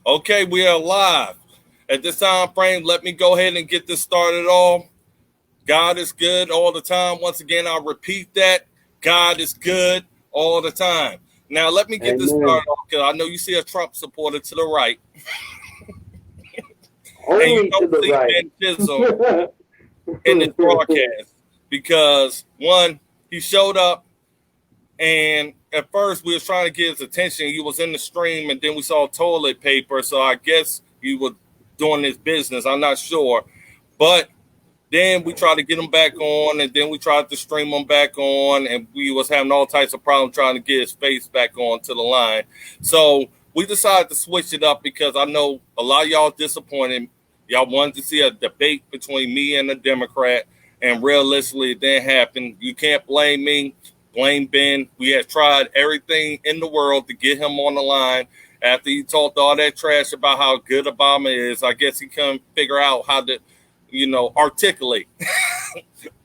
Okay, we are live. At this time frame, let me go ahead and get this started off. God is good all the time. Once again, I'll repeat that. God is good all the time. Now, let me get this Amen. started off because I know you see a Trump supporter to the right, and you Only to don't the see right. Ben Chisholm in this broadcast because, one, he showed up, and at first we was trying to get his attention. He was in the stream, and then we saw toilet paper, so I guess he was doing his business. I'm not sure. But then we tried to get him back on, and then we tried to stream him back on, and we was having all types of problems trying to get his face back on to the line. So we decided to switch it up because I know a lot of y'all disappointed. Y'all wanted to see a debate between me and a Democrat, and realistically, it didn't happen. You can't blame me. Blame Ben. We have tried everything in the world to get him on the line. After he talked all that trash about how good Obama is, I guess he couldn't figure out how to articulate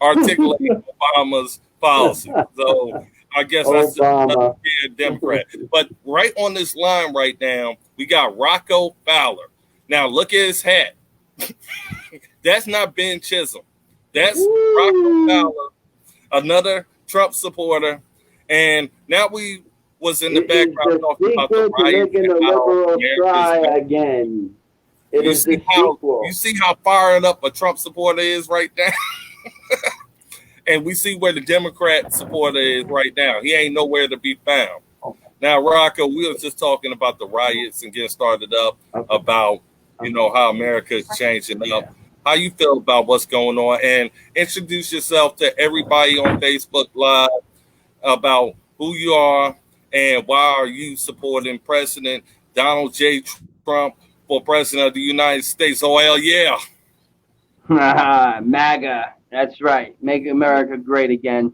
Obama's policy. So I guess that's just another Obama. Democrat. But right on this line right now, we got Rocko Fowler. Now look at his hat. That's not Ben Chisholm. That's Rocko Woo! Fowler, another Trump supporter. And now we was in the It is background the talking about the sequel to riots making and the how liberals America's try been. again. It You is see the how you sequel. see how fired up a Trump supporter is right now? And we see where the Democrat supporter is right now. He ain't nowhere to be found. Now, Rocco, we were just talking about the riots and getting started up Okay. about, Okay. how America is changing Yeah. up. How you feel about what's going on? And introduce yourself to everybody on Facebook Live about who you are and why are you supporting President Donald J. Trump for President of the United States. Oh, hell yeah. MAGA. That's right. Make America great again.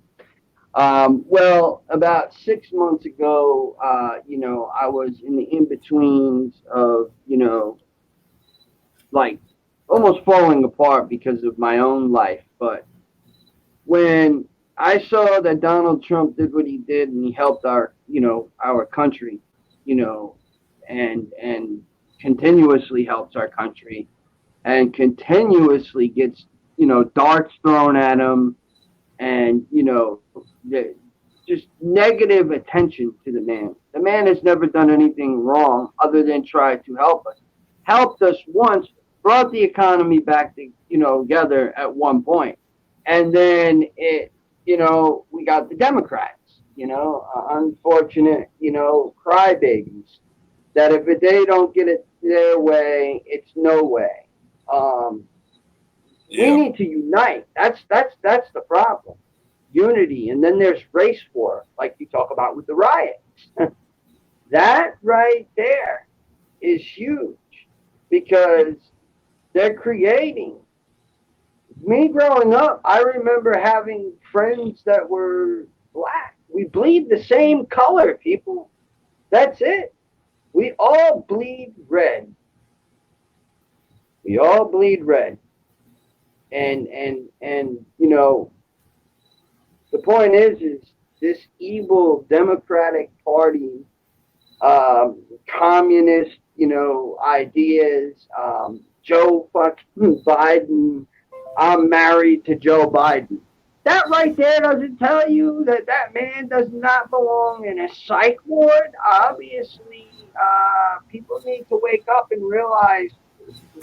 Well, about 6 months ago, I was in the in betweens of, like almost falling apart because of my own life. But when I saw that Donald Trump did what he did and he helped our country, you know, and continuously helps our country and continuously gets, darts thrown at him and, just negative attention to the man. The man has never done anything wrong other than try to help us. Helped us once, brought the economy back to, together at one point. And then we got the Democrats, unfortunate, crybabies that if they don't get it their way, it's no way. Um, we Yeah. need to unite. That's the problem. Unity, and then there's race war, like you talk about with the riots. That right there is huge because they're creating. Me growing up, I remember having friends that were black. We bleed the same color, people. That's it. We all bleed red. We all bleed red. And the point is this evil Democratic Party, communist, ideas. Joe fucking Biden. I'm married to Joe Biden. That right there doesn't tell you that that man does not belong in a psych ward. Obviously, people need to wake up and realize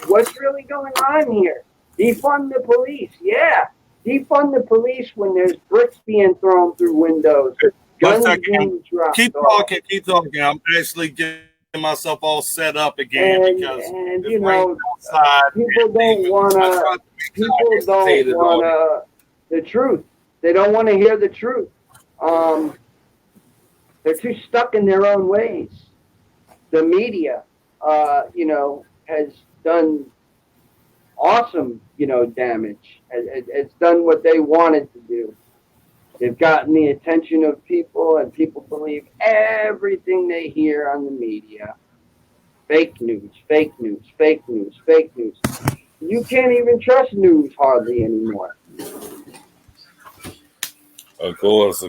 what's really going on here. Defund the police. Yeah. Defund the police when there's bricks being thrown through windows, One guns second. being dropped Keep off. talking. Keep talking. I'm actually getting myself all set up again because it's And raining outside people and don't I wanna tried to make sure I people don't hesitated on it. wanna the truth. They don't want to hear the truth. Um, they're too stuck in their own ways. The media, has done awesome, damage. It's done what they wanted to do. They've gotten the attention of people, and people believe everything they hear on the media. Fake news, fake news, fake news, fake news. You can't even trust news hardly anymore. Of course,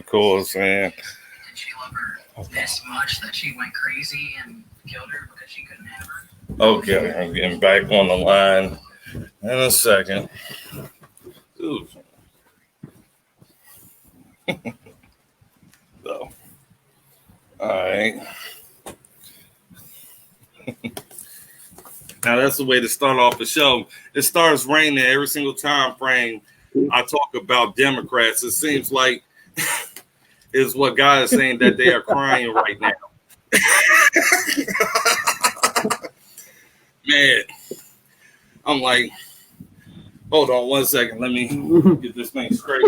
man. Did she love her this much that she went crazy and killed her because she couldn't have her? Okay, I'm getting back on the line in a second. Ooh. So, all right. Now that's the way to start off the show. It starts raining every single time frame I talk about Democrats. It seems like is what God is saying that they are crying right now. Man, I'm like, hold on one second. Let me get this thing straight.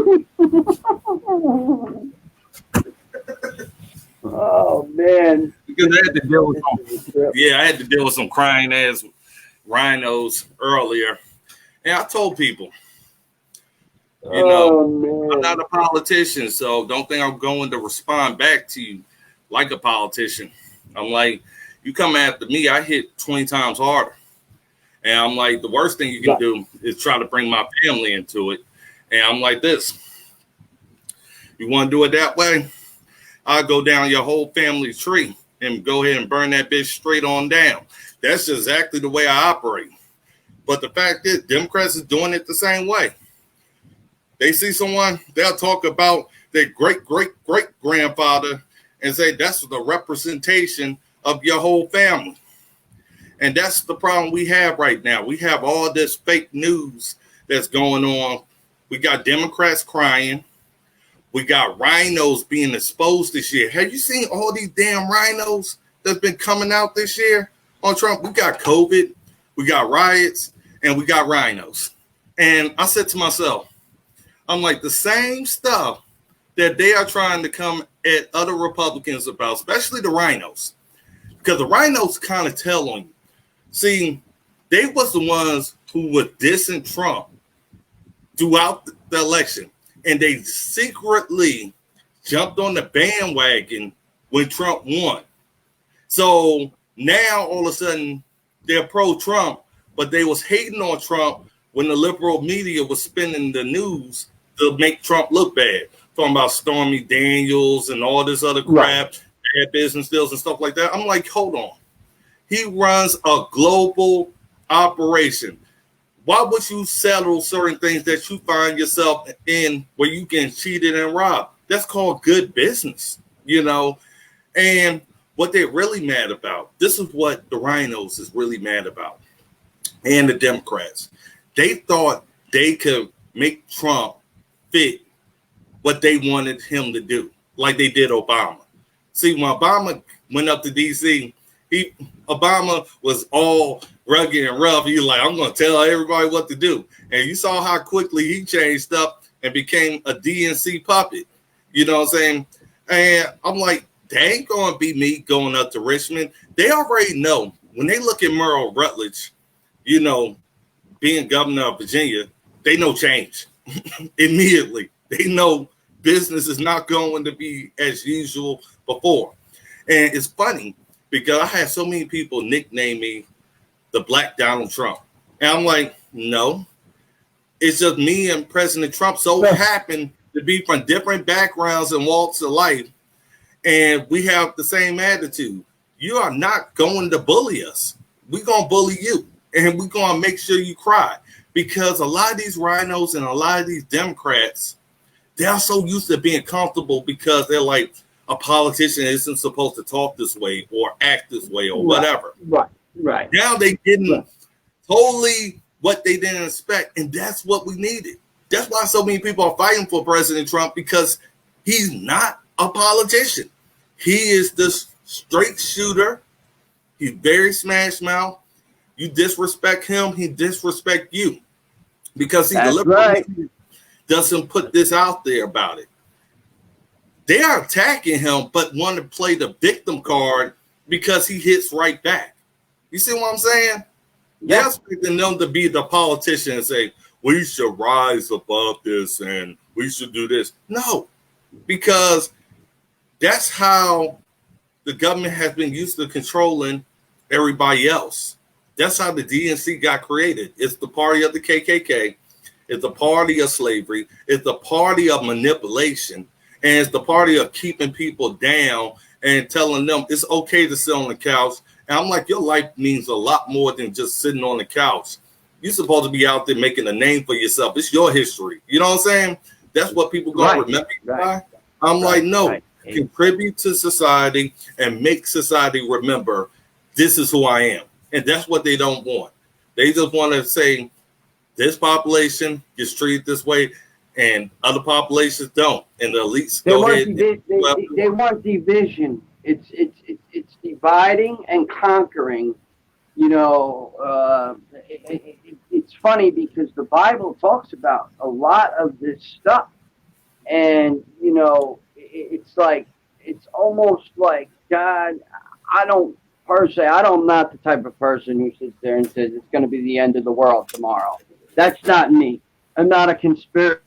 Oh man! Because I had to deal with I had to deal with some crying ass rhinos earlier, and I told people, I'm not a politician, so don't think I'm going to respond back to you like a politician. I'm like, you come after me, I hit 20 times harder. And I'm like, the worst thing you can do is try to bring my family into it. And I'm like this. You want to do it that way? I'll go down your whole family tree and go ahead and burn that bitch straight on down. That's exactly the way I operate. But the fact is, Democrats is doing it the same way. They see someone, they'll talk about their great-great-great-grandfather and say that's the representation of your whole family. And that's the problem we have right now. We have all this fake news that's going on. We got Democrats crying. We got rhinos being exposed this year. Have you seen all these damn rhinos that's been coming out this year on Trump? We got COVID, we got riots, and we got rhinos. And I said to myself, I'm like, the same stuff that they are trying to come at other Republicans about, especially the rhinos, because the rhinos kind of tell on you. See, they was the ones who were dissing Trump throughout the election, and they secretly jumped on the bandwagon when Trump won. So now all of a sudden they're pro-Trump, but they was hating on Trump when the liberal media was spinning the news to make Trump look bad. Talking about Stormy Daniels and all this other crap, bad business deals and stuff like that. I'm like, hold on. He runs a global operation. Why would you settle certain things that you find yourself in where you get cheated and robbed? That's called good business, And what they're really mad about, this is what the rhinos is really mad about, and the Democrats. They thought they could make Trump fit what they wanted him to do, like they did Obama. See, when Obama went up to D.C., Obama was all rugged and rough. He was like, I'm going to tell everybody what to do. And you saw how quickly he changed up and became a DNC puppet. You know what I'm saying? And I'm like, they ain't going to be me going up to Richmond. They already know. When they look at Merle Rutledge, being governor of Virginia, they know change immediately. They know business is not going to be as usual before. And it's funny because I had so many people nickname me the Black Donald Trump. And I'm like, no, it's just me and President Trump so happen to be from different backgrounds and walks of life. And we have the same attitude. You are not going to bully us. We're going to bully you. And we're going to make sure you cry. Because a lot of these rhinos and a lot of these Democrats, they're so used to being comfortable because they're like, a politician isn't supposed to talk this way or act this way or whatever. Right. Now they getting totally what they didn't expect. And that's what we needed. That's why so many people are fighting for President Trump, because he's not a politician. He is this straight shooter. He's very smash mouth. You disrespect him, he disrespect you. Because he deliberately doesn't put this out there about it. They are attacking him, but want to play the victim card because he hits right back. You see what I'm saying? Yeah. They're expecting them to be the politician and say, we should rise above this and we should do this. No, because that's how the government has been used to controlling everybody else. That's how the DNC got created. It's the party of the KKK. It's the party of slavery. It's the party of manipulation. And it's the party of keeping people down and telling them it's okay to sit on the couch And I'm like, your life means a lot more than just sitting on the couch. You're supposed to be out there making a name for yourself. It's your history. You know what I'm saying? That's what people gonna remember you by. I'm like, no, contribute to society and make society remember this is who I am. And that's what they don't want. They just want to say this population gets treated this way and other populations don't. And the elites go ahead. They want division. It's dividing and conquering. You know, it's funny because the Bible talks about a lot of this stuff. And, you know, it's like, it's almost like God, I'm not the type of person who sits there and says it's going to be the end of the world tomorrow. That's not me. I'm not a conspiracy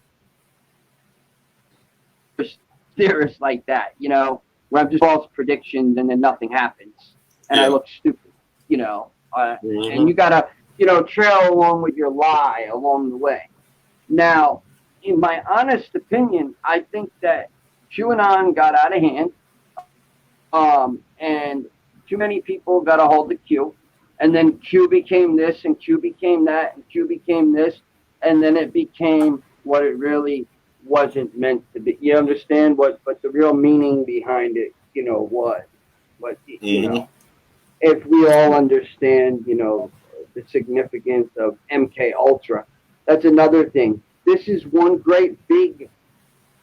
theorist like that, you know, where I'm just false predictions and then nothing happens. And I look stupid, you know. And you got to, you know, trail along with your lie along the way. Now, in my honest opinion, I think that QAnon got out of hand, and too many people got a hold of Q, and then Q became this, and Q became that, and Q became this, and then it became what it really wasn't meant to be. You understand what the real meaning behind it, you know, was. But, you know, if we all understand, you know, the significance of MK Ultra, that's another thing. This is one great big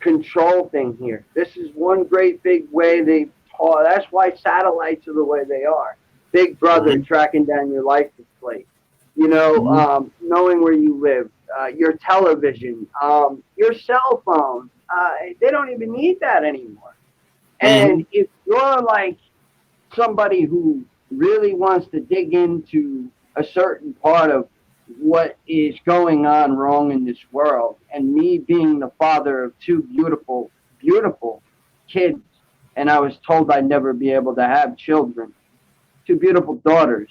control thing here. This is one great big way they taught. That's why satellites are the way they are. Big Brother tracking down your license plate. You know, knowing where you live, your television, your cell phone. They don't even need that anymore. And if you're like somebody who really wants to dig into a certain part of what is going on wrong in this world, and me being the father of two beautiful, beautiful kids, and I was told I'd never be able to have children, two beautiful daughters.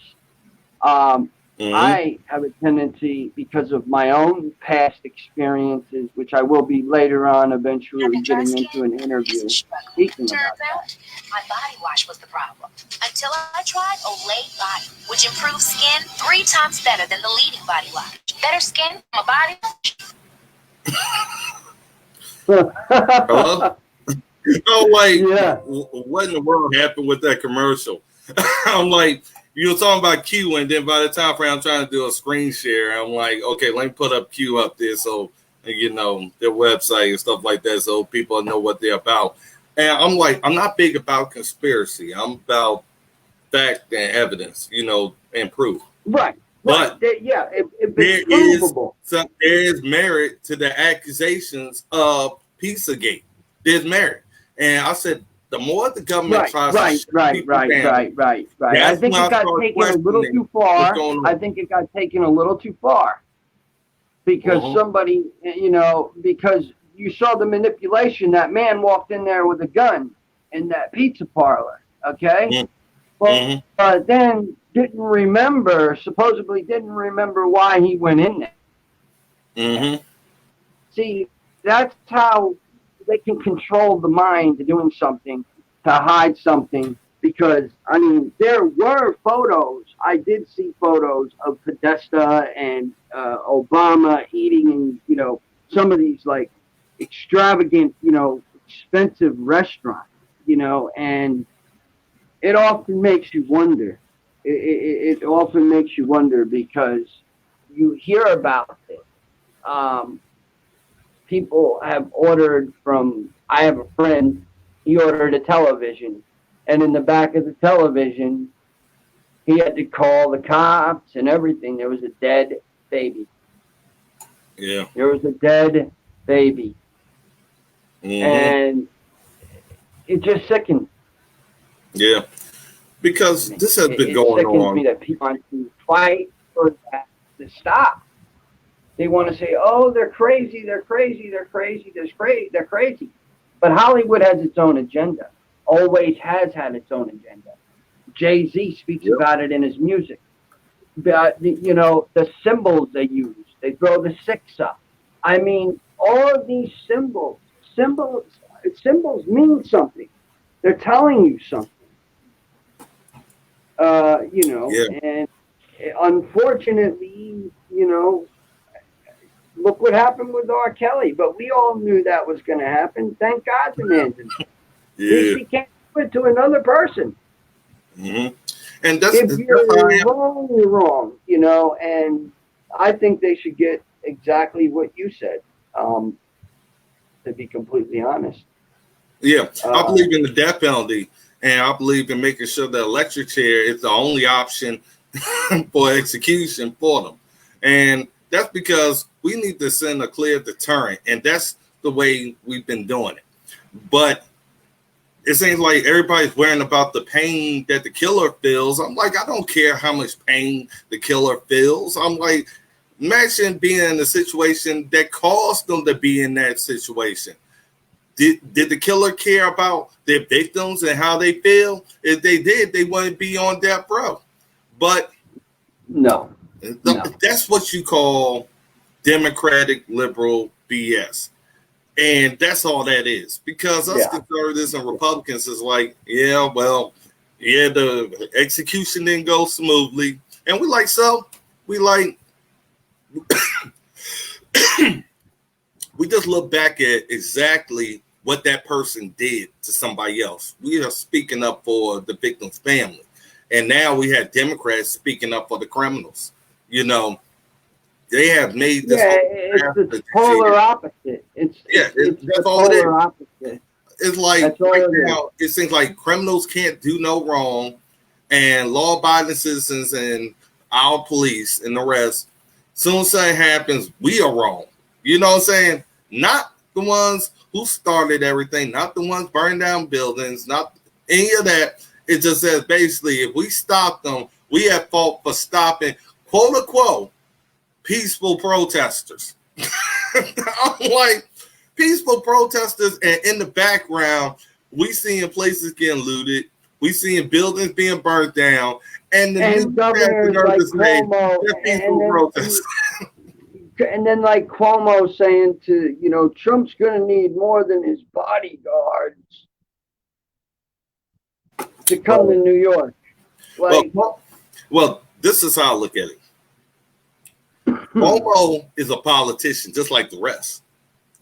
I have a tendency, because of my own past experiences, which I will be later on eventually getting into an interview speaking about that. My body wash was the problem. Until I tried Olay Body, which improves skin 3 times better than the leading body wash. Better skin from a body wash. Hello? Oh, like, what in the world happened with that commercial? I'm like, you were talking about Q, and then by the time I'm trying to do a screen share, I'm like, okay, let me put up Q up there so, you know, their website and stuff like that so people know what they're about. And I'm like, I'm not big about conspiracy. I'm about fact and evidence, you know, and proof. Right. But if it's provable. There is merit to the accusations of Pizzagate. There's merit. And I said, the more the government tries to right. I think it got taken a little too far. I think it got taken a little too far because somebody, you know, because you saw the manipulation. That man walked in there with a gun in that pizza parlor. Okay, but then supposedly didn't remember why he went in there. See, that's how they can control the mind to doing something, to hide something, because, I mean, there were photos. I did see photos of Podesta and Obama eating in, you know, some of these, like, extravagant, you know, expensive restaurants, you know, and it often makes you wonder. It often makes you wonder because you hear about it. People have ordered I have a friend, he ordered a television, and in the back of the television, he had to call the cops and everything. There was a dead baby. Yeah. There was a dead baby. And it just sickens. Yeah. Because this has been going on. It sickens me that people want to fight for that to stop. They want to say, oh, they're crazy. But Hollywood has its own agenda, always has had its own agenda. Jay-Z speaks about it in his music. But, you know, the symbols they use, they throw the 6 up. I mean, all of these symbols mean something. They're telling you something. Yeah. And unfortunately, look what happened with R. Kelly. But we all knew that was going to happen. Thank God the man didn't. At least he can't do it to another person. Mm-hmm. And if you're wrong, you're wrong, and I think they should get exactly what you said, to be completely honest. Yeah, I believe in the death penalty, and I believe in making sure the electric chair is the only option for execution for them. And that's because we need to send a clear deterrent, and that's the way we've been doing it. But it seems like everybody's worrying about the pain that the killer feels. I'm like, I don't care how much pain the killer feels. I'm like, imagine being in a situation that caused them to be in that situation. Did the killer care about their victims and how they feel? If they did, they wouldn't be on death row. But no. That's what you call democratic liberal BS. And that's all that is. Because us conservatives and Republicans is like, the execution didn't go smoothly. And we just look back at exactly what that person did to somebody else. We are speaking up for the victim's family. And now we have Democrats speaking up for the criminals. They have made this. It's the polar opposite. It's that's all it is. Opposite. It's like right now, it seems like criminals can't do no wrong, and law-abiding citizens and our police and the rest, soon as something happens, we are wrong. You know what I'm saying? Not the ones who started everything, not the ones burning down buildings, not any of that. It just says basically, if we stop them, we have fault for stopping, quote unquote, peaceful protesters. I'm like, peaceful protesters, and in the background, we seeing places getting looted, we seeing buildings being burnt down, and the governors like Cuomo, peaceful protesters. And then like Cuomo saying to, Trump's going to need more than his bodyguards to come to New York. Like, well, this is how I look at it. Cuomo is a politician just like the rest.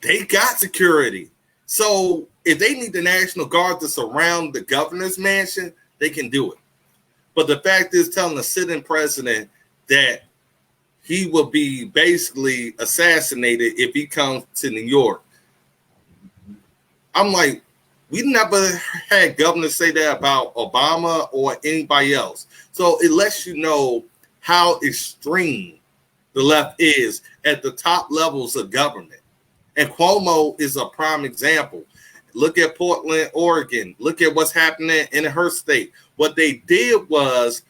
They got security. So if they need the National Guard to surround the governor's mansion, they can do it. But the fact is, telling the sitting president that he will be basically assassinated if he comes to New York. I'm like, we never had governors say that about Obama or anybody else. So it lets you know how extreme the left is at the top levels of government. And Cuomo is a prime example. Look at Portland, Oregon. Look at what's happening in her state. What they did was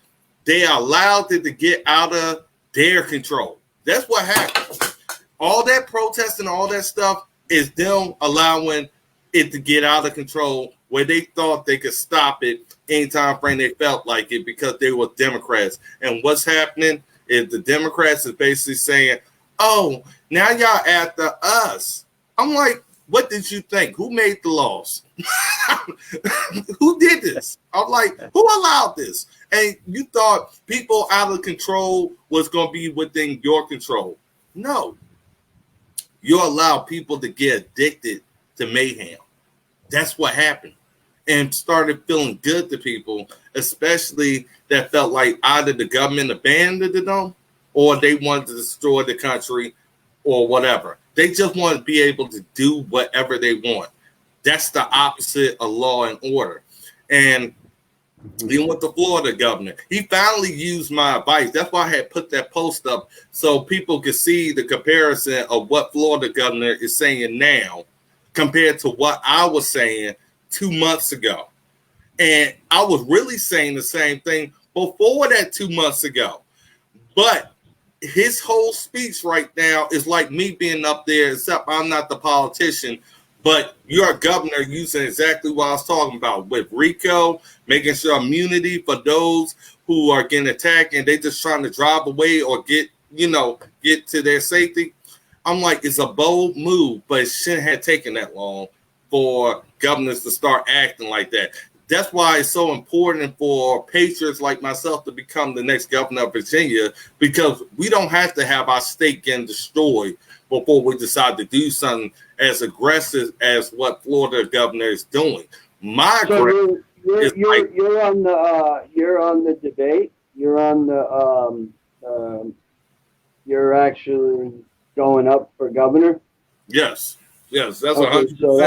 they allowed it to get out of their control. That's what happened. All that protesting, all that stuff is them allowing it to get out of control where they thought they could stop it anytime frame they felt like it because they were Democrats. And what's happening is the Democrats is basically saying, oh, now y'all after us. I'm like, what did you think? Who made the laws? Who did this? I'm like, who allowed this? And you thought people out of control was going to be within your control. No. You allow people to get addicted to mayhem. That's what happened. And started feeling good to people, especially that felt like either the government abandoned them or they wanted to destroy the country or whatever. They just want to be able to do whatever they want. That's the opposite of law and order. And even with the Florida governor, he finally used my advice. That's why I had put that post up so people could see the comparison of what Florida governor is saying now compared to what I was saying 2 months ago. And I was really saying the same thing before that 2 months ago. But his whole speech right now is like me being up there, except I'm not the politician, but you're a governor using exactly what I was talking about with Rico, making sure immunity for those who are getting attacked and they just trying to drive away or get to their safety. I'm like, it's a bold move, but it shouldn't have taken that long for governors to start acting like that. that's why it's so important for patriots like myself to become the next governor of Virginia, because we don't have to have our state getting destroyed before we decide to do something as aggressive as what Florida governor is doing. My So you're on the debate. You're on the you're actually going up for governor. yes, that's Okay, 100%. so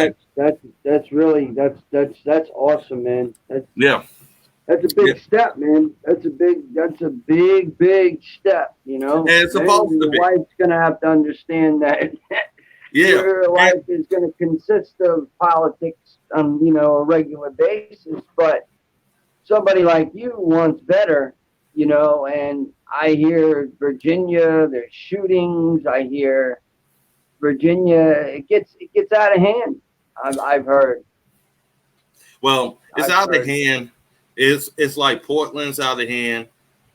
that's really that's awesome, man. That's a big step, man. That's a big step, you know. And it's supposed to Your be. wife's gonna have to understand that your life is gonna consist of politics on, a regular basis, but somebody like you wants better, and I hear Virginia, there's shootings, I hear Virginia, it gets out of hand. I've heard. Well, it's out of hand. It's like Portland's out of hand.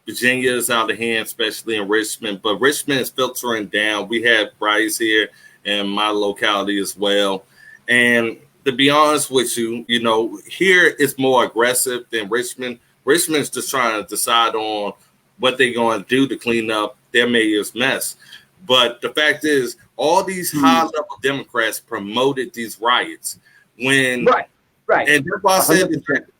Virginia is out of hand, especially in Richmond. But Richmond is filtering down. We have riots here in my locality as well. And to be honest with you, here it's more aggressive than Richmond. Richmond's just trying to decide on what they're going to do to clean up their mayor's mess. But the fact is, all these high-level Democrats promoted these riots when Right. And that's why I said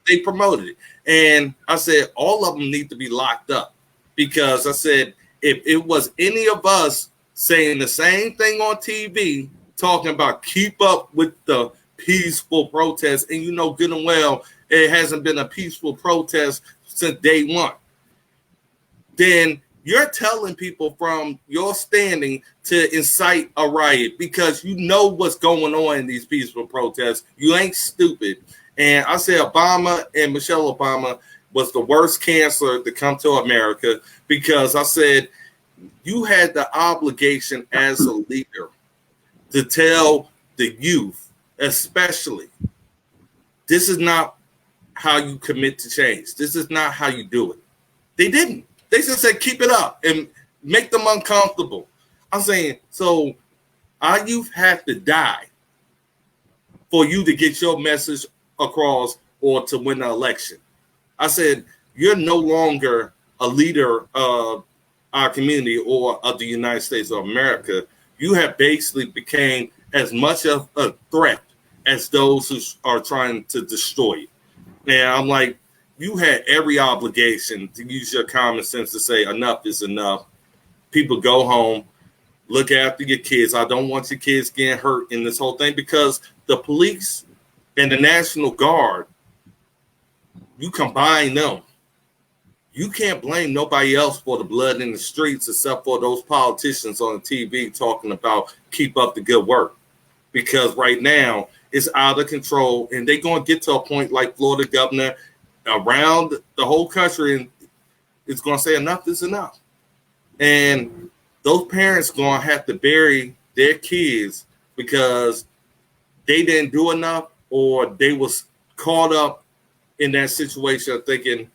they promoted it. And I said all of them need to be locked up, because I said if it was any of us saying the same thing on TV, talking about keep up with the peaceful protest, and good and well it hasn't been a peaceful protest since day one, then you're telling people from your standing to incite a riot because you know what's going on in these peaceful protests. You ain't stupid. And I say Obama and Michelle Obama was the worst cancer to come to America, because I said you had the obligation as a leader to tell the youth, especially, this is not how you commit to change. This is not how you do it. They didn't. They just said, keep it up and make them uncomfortable. I'm saying, so our youth have to die for you to get your message across or to win the election. I said, you're no longer a leader of our community or of the United States of America. You have basically became as much of a threat as those who are trying to destroy you. And I'm like, you had every obligation to use your common sense to say enough is enough. People, go home, look after your kids. I don't want your kids getting hurt in this whole thing, because the police and the National Guard, you combine them. You can't blame nobody else for the blood in the streets except for those politicians on the TV talking about keep up the good work, because right now it's out of control, and they're going to get to a point like Florida governor around the whole country, and it's going to say enough is enough. And those parents going to have to bury their kids because they didn't do enough, or they was caught up in that situation thinking,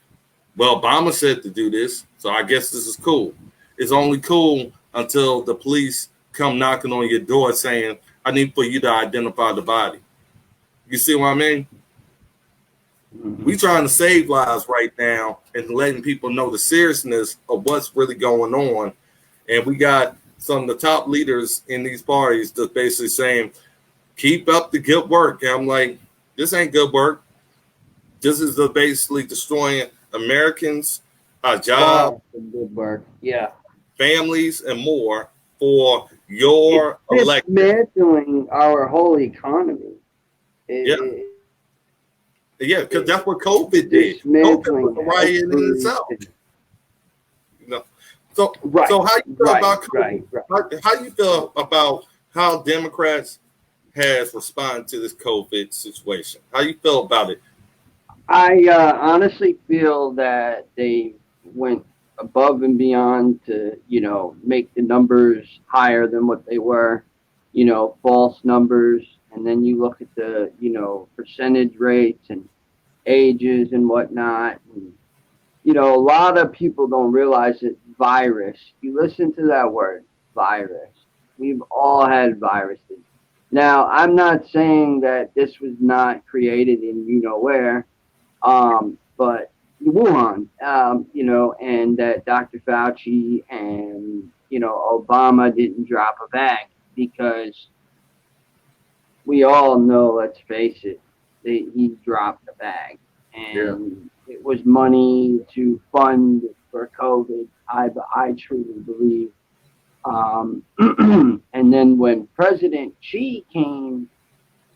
well, Obama said to do this, so I guess this is cool. It's only cool until the police come knocking on your door saying, I need for you to identify the body. You see what I mean? We trying to save lives right now and letting people know the seriousness of what's really going on. And we got some of the top leaders in these parties just basically saying, keep up the good work. And I'm like, this ain't good work. This is basically destroying Americans, our jobs, good work. Yeah. families, and more for your election. Dismantling our whole economy. Yeah, because that's what COVID did. COVID was a riot in itself. So how you feel about COVID? How you feel about how Democrats has responded to this COVID situation? How you feel about it? I honestly feel that they went above and beyond to, make the numbers higher than what they were, false numbers. And then you look at the, percentage rates and ages and whatnot. And, a lot of people don't realize that virus, you listen to that word, virus. We've all had viruses. Now, I'm not saying that this was not created in where, But Wuhan, and that Dr. Fauci and Obama didn't drop a bag because we all know, let's face it, he dropped a bag, and it was money to fund for COVID. I truly believe. And then when President Xi came,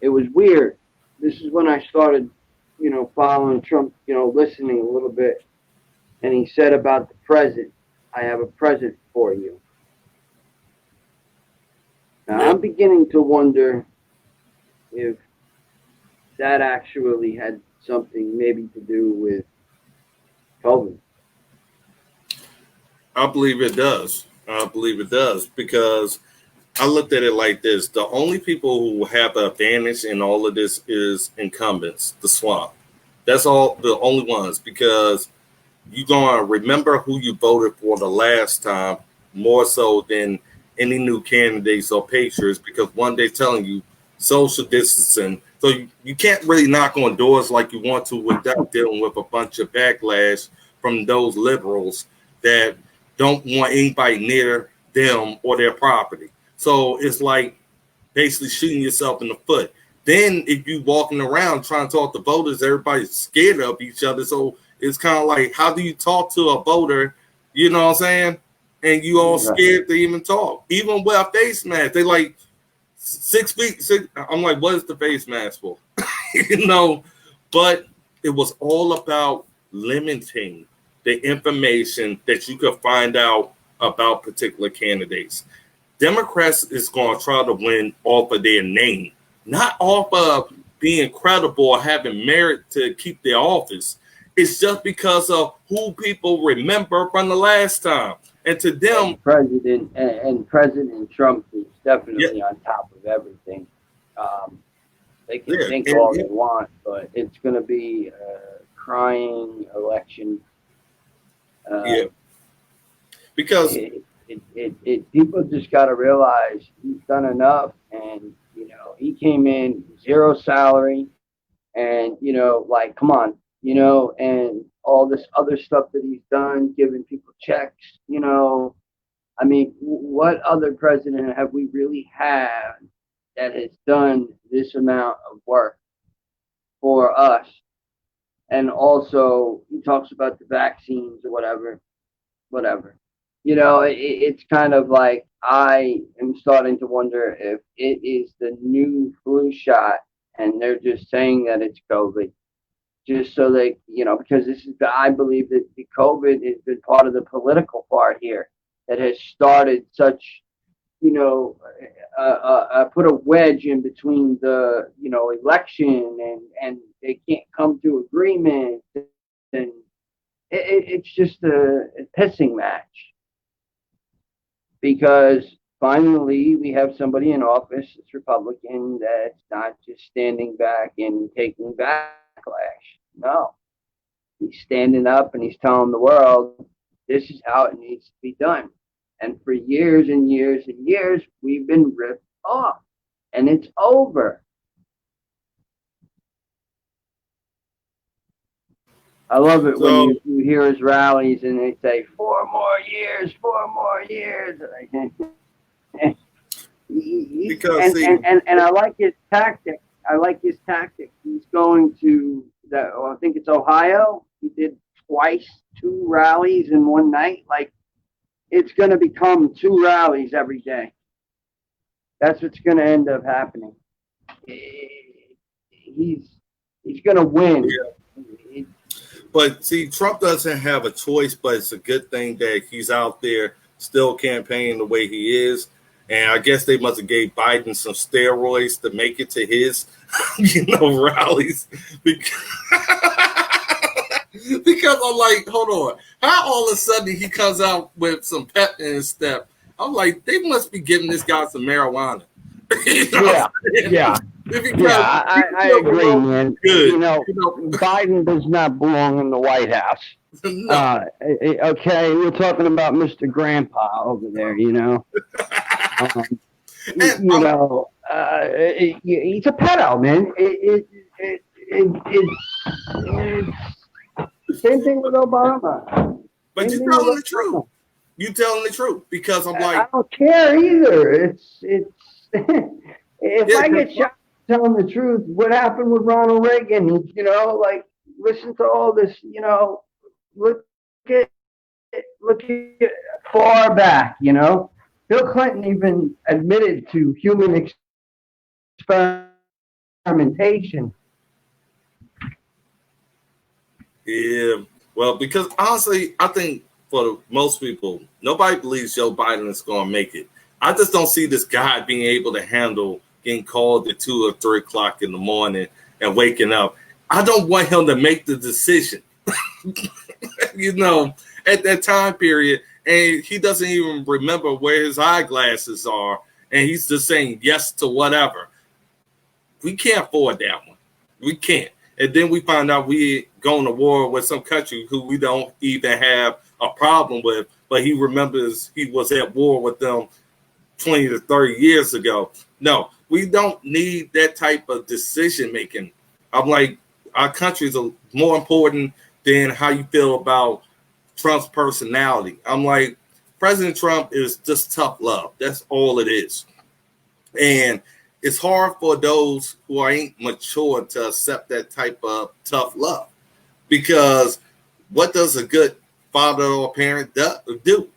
it was weird. This is when I started, following Trump, listening a little bit. And he said about the present, I have a present for you. Now, I'm beginning to wonder if that actually had something maybe to do with COVID. I believe it does. Because I looked at it like this. The only people who have the advantage in all of this is incumbents, the swamp. That's all, the only ones, because you're going to remember who you voted for the last time more so than any new candidates or patriots, because one, they're telling you social distancing. So you can't really knock on doors like you want to without dealing with a bunch of backlash from those liberals that don't want anybody near them or their property. So it's like basically shooting yourself in the foot. Then if you walking around trying to talk to voters, everybody's scared of each other. So it's kind of like, how do you talk to a voter, you know what I'm saying? And you all scared to even talk. Even with a face mask, they like 6 feet. I'm like, what is the face mask for? But it was all about limiting the information that you could find out about particular candidates. Democrats is going to try to win off of their name, not off of being credible or having merit to keep their office. It's just because of who people remember from the last time. And to them, President Trump is definitely on top of everything. They can think all they want, but it's going to be a crying election. Because people just got to realize he's done enough, and he came in 0 salary, and come on, and all this other stuff that he's done, giving people checks, I mean, what other president have we really had that has done this amount of work for us? And also, he talks about the vaccines or whatever. It's kind of like, I am starting to wonder if it is the new flu shot and they're just saying that it's COVID, just so they, because I believe that the COVID has been part of the political part here that has started such, put a wedge in between the, election, and they can't come to agreement, and it's just a pissing match. Because finally we have somebody in office that's Republican that's not just standing back and taking backlash. No, he's standing up and he's telling the world this is how it needs to be done. And for years and years and years, we've been ripped off, and it's over. I love it when you hear his rallies and they say 4 more years, 4 more years. And I like his tactic. He's going to I think it's Ohio. He did twice 2 rallies in one night. Like, it's going to become 2 rallies every day. That's what's going to end up happening. He's going to win. Yeah. But see, Trump doesn't have a choice, but it's a good thing that he's out there still campaigning the way he is. And I guess they must have gave Biden some steroids to make it to his, rallies. Because I'm like, hold on. How all of a sudden he comes out with some pep in his step? I'm like, they must be giving this guy some marijuana. Yeah. I agree, man. Good. Biden does not belong in the White House. No. Okay, we're talking about Mr. Grandpa over there, he's a pedo, man. it's same thing with Obama. But Same you thing telling with the truth. Obama. You telling the truth because I'm I like, don't care either. It's if yeah, I get shot telling the truth, what happened with Ronald Reagan? You know, like listen to all this. You know, look at look at far back. You know, Bill Clinton even admitted to human experimentation. yeah. Well, because honestly, I think for most people, nobody believes Joe Biden is going to make it. I just don't see this guy being able to handle getting called at 2 or 3 o'clock in the morning and waking up. I don't want him to make the decision, you know, at that time period. And he doesn't even remember where his eyeglasses are. And he's just saying yes to whatever. We can't afford that one. We can't. And then we find out we going to war with some country who we don't even have a problem with, but he remembers he was at war with them 20 to 30 years ago. No, we don't need that type of decision making. I'm like, our countries are more important than how you feel about Trump's personality. I'm like, President Trump is just tough love. That's all it is. And it's hard for those who ain't mature to accept that type of tough love because what does a good father or parent do?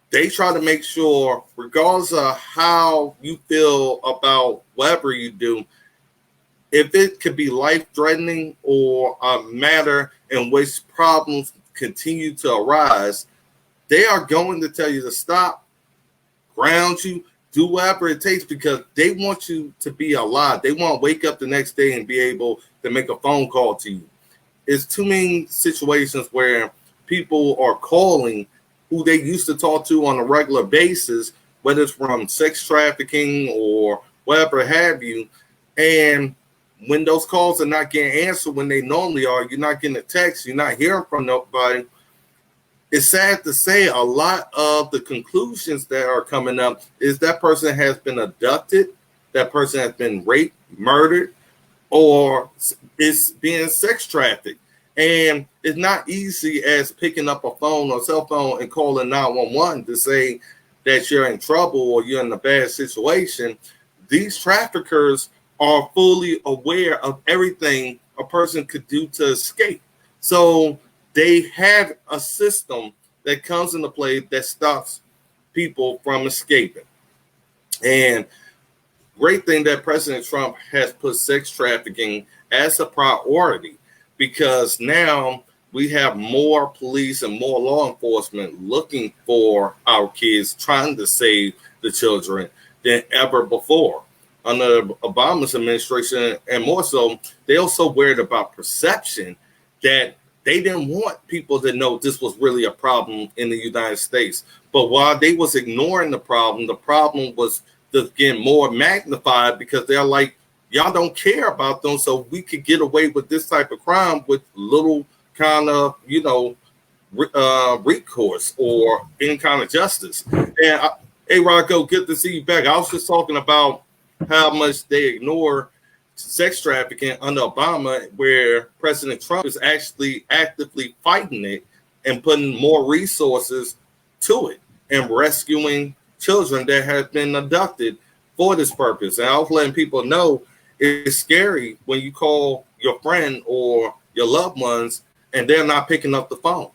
They try to make sure, regardless of how you feel about whatever you do, if it could be life-threatening or a matter in which problems continue to arise, they are going to tell you to stop, ground you, do whatever it takes because they want you to be alive. They want to wake up the next day and be able to make a phone call to you. It's too many situations where people are calling who they used to talk to on a regular basis, whether it's from sex trafficking or whatever have you. And when those calls are not getting answered when they normally are, you're not getting a text, you're not hearing from nobody. It's sad to say a lot of the conclusions that are coming up is that person has been abducted, that person has been raped, murdered, or is being sex trafficked. And it's not easy as picking up a phone or cell phone and calling 911 to say that you're in trouble or you're in a bad situation. These traffickers are fully aware of everything a person could do to escape. So they have a system that comes into play that stops people from escaping. And great thing that President Trump has put sex trafficking as a priority because now we have more police and more law enforcement looking for our kids, trying to save the children than ever before. Under Obama's administration, and more so, they also worried about perception that they didn't want people to know this was really a problem in the United States. But while they was ignoring the problem was just getting more magnified because they're like, y'all don't care about them, so we could get away with this type of crime with little kind of, recourse or any kind of justice. And hey, Rocko, good to see you back. I was just talking about how much they ignore sex trafficking under Obama, where President Trump is actually actively fighting it and putting more resources to it and rescuing children that have been abducted for this purpose. And I was letting people know it's scary when you call your friend or your loved ones and they're not picking up the phone,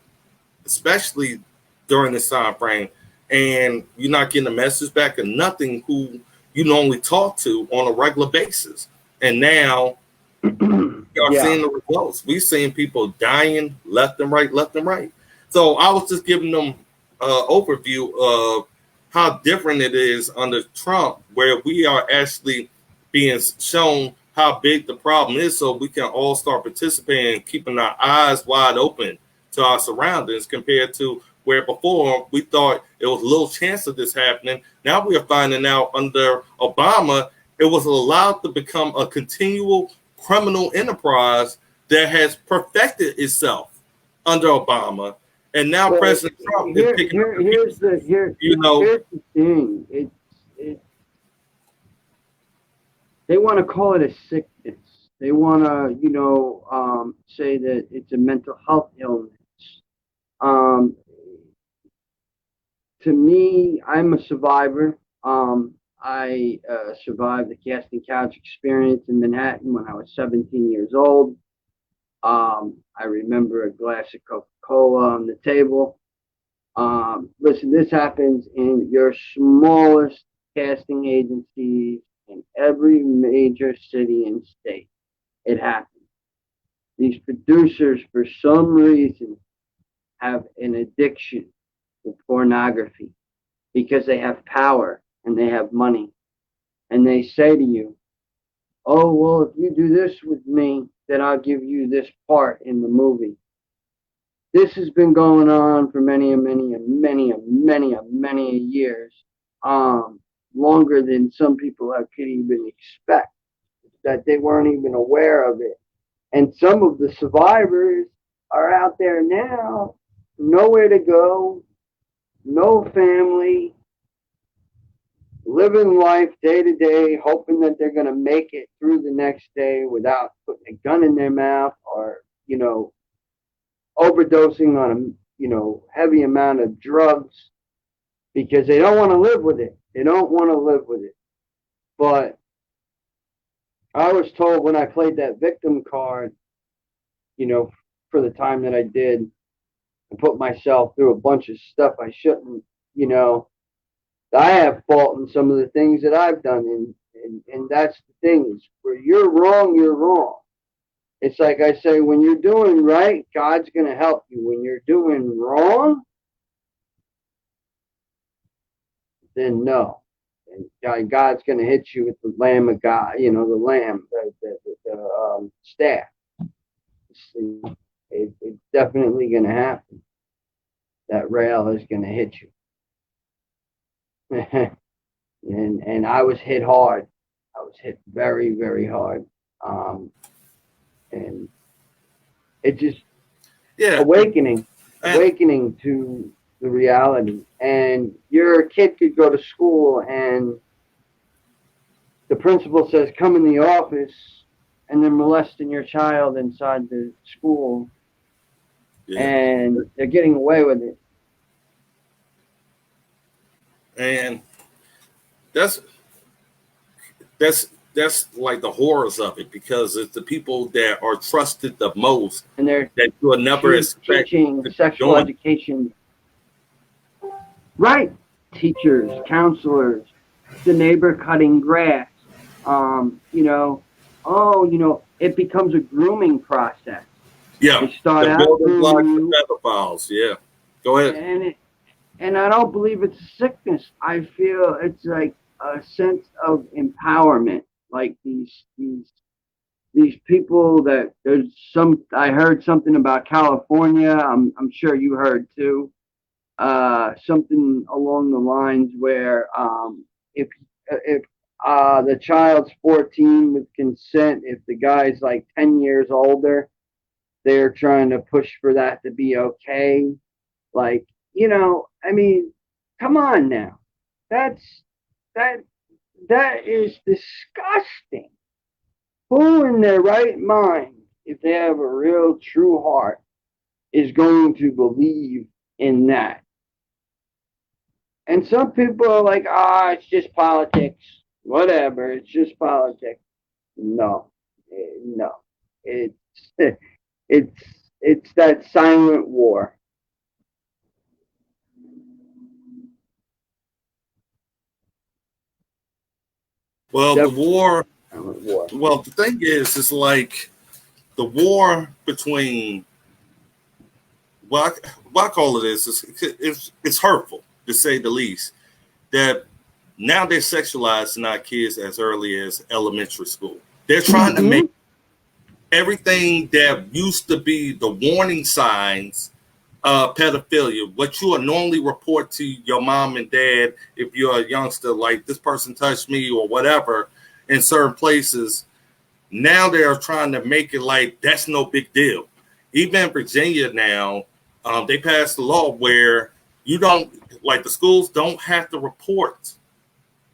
especially during this time frame, and you're not getting a message back or nothing who you normally talk to on a regular basis. And now we are seeing the results. We're seeing people dying left and right, left and right. So I was just giving them an overview of how different it is under Trump, where we are actually being shown how big the problem is so we can all start participating and keeping our eyes wide open to our surroundings compared to where before we thought it was little chance of this happening. Now we are finding out under Obama, it was allowed to become a continual criminal enterprise that has perfected itself under Obama. And now President Trump is picking up here's the thing. They want to call it a sickness. They want to, say that it's a mental health illness. Um, to me, I'm a survivor. I survived the casting couch experience in Manhattan when I was 17 years old. I remember a glass of Coca-Cola on the table. Listen, this happens in your smallest casting agencies in every major city and state. It happens. These producers, for some reason, have an addiction to pornography because they have power and they have money. And they say to you, oh, well, if you do this with me, then I'll give you this part in the movie. This has been going on for many years, longer than some people could even expect, that they weren't even aware of it. And some of the survivors are out there now, nowhere to go, no family, living life day to day, hoping that they're going to make it through the next day without putting a gun in their mouth or, overdosing on a, heavy amount of drugs because they don't want to live with it. They don't want to live with it. But I was told when I played that victim card, for the time that I did and put myself through a bunch of stuff I shouldn't, I have fault in some of the things that I've done. And that's the thing is where you're wrong, you're wrong. It's like I say, when you're doing right, God's going to help you. When you're doing wrong, then no. And God's going to hit you with the Lamb of God, the lamb, the staff. It's definitely going to happen. That rail is going to hit you. and I was hit hard. I was hit very, very hard. And it just awakening to the reality. And your kid could go to school and the principal says, come in the office, and they're molesting your child inside the school. Yeah. And they're getting away with it. And that's like the horrors of it, because it's the people that are trusted the most, and they're that you will never expect teaching sexual education. Right. Teachers, counselors, the neighbor cutting grass. It becomes a grooming process. Yeah. They start out grooming pedophiles. Yeah. Go ahead. And I don't believe it's a sickness. I feel it's like a sense of empowerment. Like these people that I heard something about California. I'm sure you heard too. Something along the lines where if the child's 14 with consent, if the guy's like 10 years older, they're trying to push for that to be okay. Like, come on now. That is disgusting. Who in their right mind, if they have a real true heart, is going to believe in that? And some people are like, it's just politics. Whatever, it's just politics. No. It's that silent war. Well, the war. Well, the thing is like the war between. What I call it is it's hurtful, to say the least. That now they're sexualizing our kids as early as elementary school. They're trying to make everything that used to be the warning signs of pedophilia, what you would normally report to your mom and dad if you're a youngster, like this person touched me or whatever, in certain places. Now they're trying to make it like that's no big deal. Even in Virginia now, they passed a law where you don't, like the schools don't have to report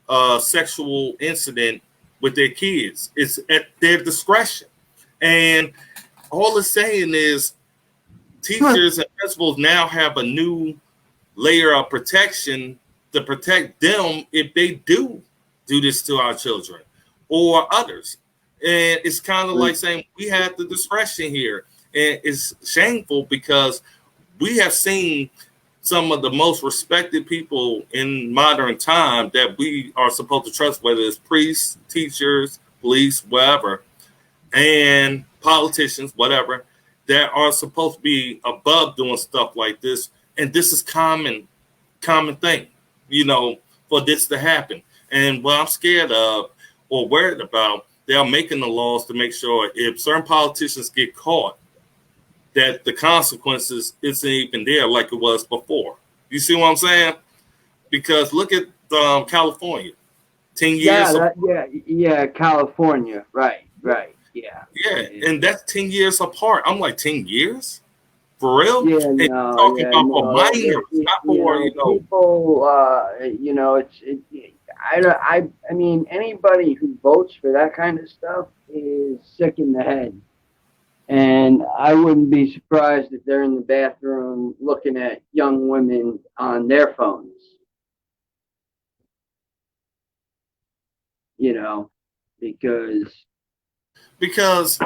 a sexual incident with their kids. It's at their discretion. And all it's saying is teachers and principals now have a new layer of protection to protect them if they do this to our children or others. And it's kind of like saying we have the discretion here. And it's shameful because we have seen some of the most respected people in modern time that we are supposed to trust, whether it's priests, teachers, police, whatever, and politicians, whatever, that are supposed to be above doing stuff like this. And this is common thing, for this to happen. And what I'm scared of or worried about, they are making the laws to make sure if certain politicians get caught, that the consequences isn't even there like it was before. You see what I'm saying? Because look at California, 10 years. Yeah, California, right, yeah. Yeah, and that's 10 years apart. I'm like, 10 years? For real? Yeah, and no, talking yeah, about no, for minors, not for, people, I mean, anybody who votes for that kind of stuff is sick in the head. And I wouldn't be surprised if they're in the bathroom looking at young women on their phones. Because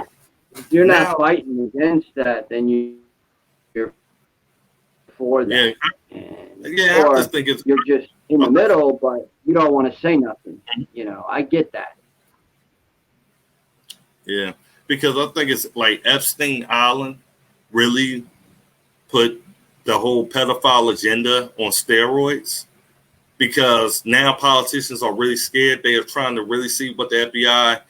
if you're not fighting against that, then you're for that. Yeah, I just think you're just in the middle, but you don't want to say nothing. I get that. Yeah, because I think it's like Epstein Island really put the whole pedophile agenda on steroids, because now politicians are really scared. They are trying to really see what the FBI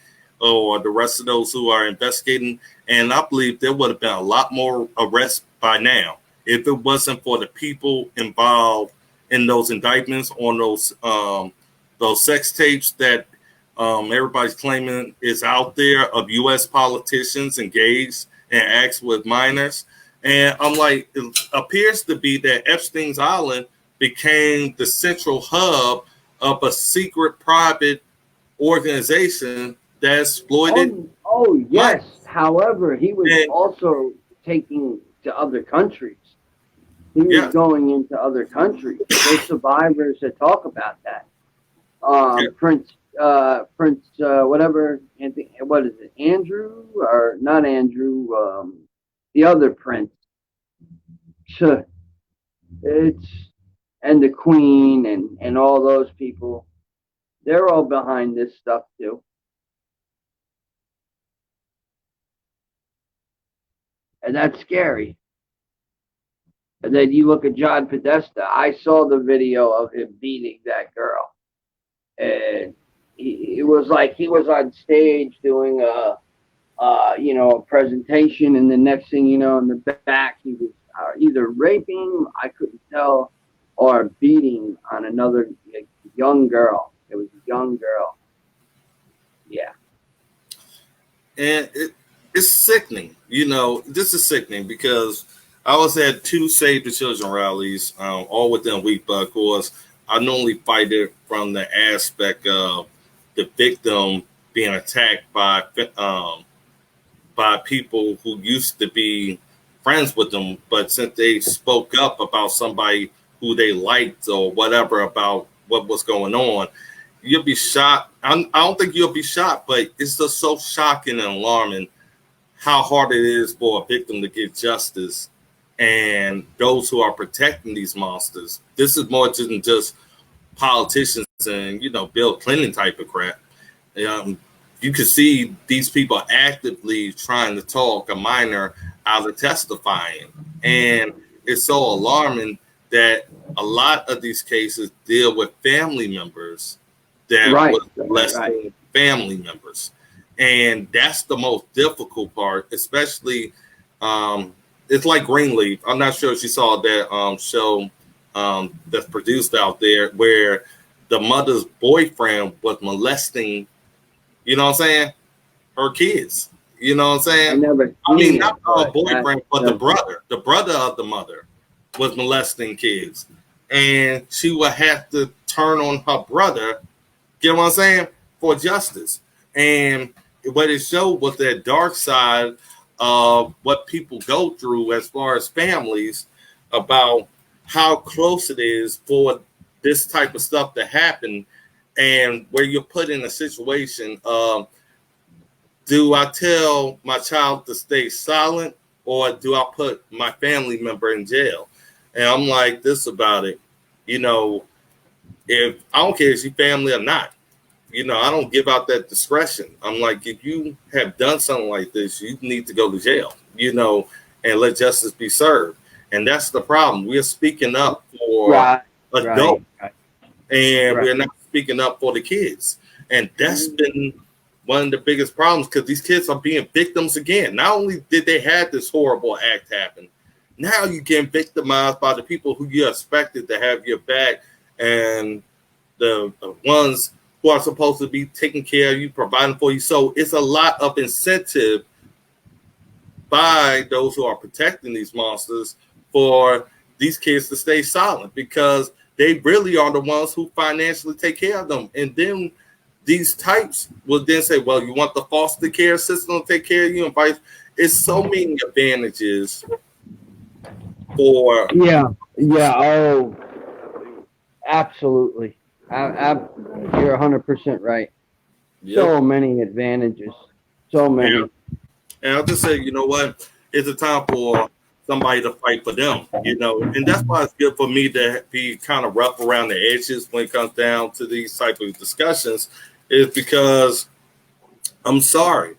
or the rest of those who are investigating. And I believe there would have been a lot more arrests by now if it wasn't for the people involved in those indictments on those sex tapes that everybody's claiming is out there of U.S. politicians engaged in acts with minors. And I'm like, it appears to be that Epstein's Island became the central hub of a secret private organization that exploited. Oh yes. However, he was also taking to other countries. He was going into other countries. There's survivors that talk about that. Prince, whatever. What is it? Andrew or not Andrew? The other prince. And the Queen and all those people. They're all behind this stuff too. And that's scary. And then you look at John Podesta. I saw the video of him beating that girl. And it was like he was on stage doing a presentation, and the next thing you know, in the back, he was either raping, I couldn't tell, or beating on another young girl. It was a young girl. Yeah. And it's sickening. This is sickening because I was at 2 Save the Children rallies, all within a week, but of course, I normally fight it from the aspect of the victim being attacked by people who used to be friends with them, but since they spoke up about somebody who they liked or whatever about what was going on, you'll be shocked. I don't think you'll be shocked, but it's just so shocking and alarming how hard it is for a victim to get justice and those who are protecting these monsters. This is more than just politicians and, Bill Clinton type of crap. You can see these people actively trying to talk a minor out of testifying. And it's so alarming that a lot of these cases deal with family members that was less than family members. And that's the most difficult part, especially it's like Greenleaf. I'm not sure if you saw that show that's produced out there where the mother's boyfriend was molesting, her kids. You know what I'm saying? Not her boyfriend, but the brother of the mother was molesting kids. And she would have to turn on her brother, get what I'm saying, for justice. And what it showed was that dark side of what people go through as far as families, about how close it is for this type of stuff to happen, and where you're put in a situation of, do I tell my child to stay silent, or do I put my family member in jail? And I'm like this about it. You know, if I don't care if you family or not, you know, I don't give out that discretion. I'm like, if you have done something like this, you need to go to jail, you know, and let justice be served. And that's the problem. We're speaking up for adults, and we're not speaking up for the kids. And that's been one of the biggest problems, because these kids are being victims again. Not only did they have this horrible act happen, now you're getting victimized by the people who you expected to have your back, and the ones who are supposed to be taking care of you, providing for you. So it's a lot of incentive by those who are protecting these monsters for these kids to stay silent, because they really are the ones who financially take care of them. And then these types will then say, well, you want the foster care system to take care of you, and vice. It's so many advantages for. Yeah. Oh, absolutely. You're 100% right. Yep. So many advantages. So many. Yeah. And I'll just say, you know what? It's a time for somebody to fight for them, you know. And that's why it's good for me to be kind of rough around the edges when it comes down to these type of discussions, is because I'm sorry.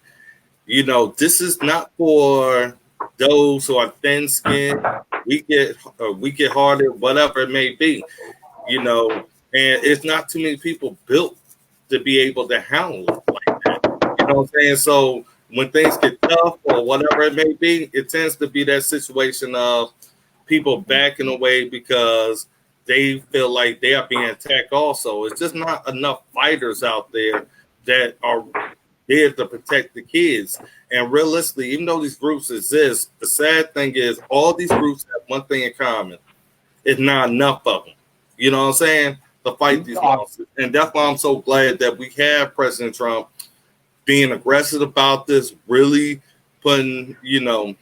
You know, this is not for those who are thin-skinned, weak-hearted, whatever it may be, you know. And it's not too many people built to be able to handle it like that. You know what I'm saying? So when things get tough or whatever it may be, it tends to be that situation of people backing away because they feel like they are being attacked also. It's just not enough fighters out there that are there to protect the kids. And realistically, even though these groups exist, the sad thing is all these groups have one thing in common. It's not enough of them. You know what I'm saying? To fight these monsters. And that's why I'm so glad that we have President Trump being aggressive about this, really putting, you know,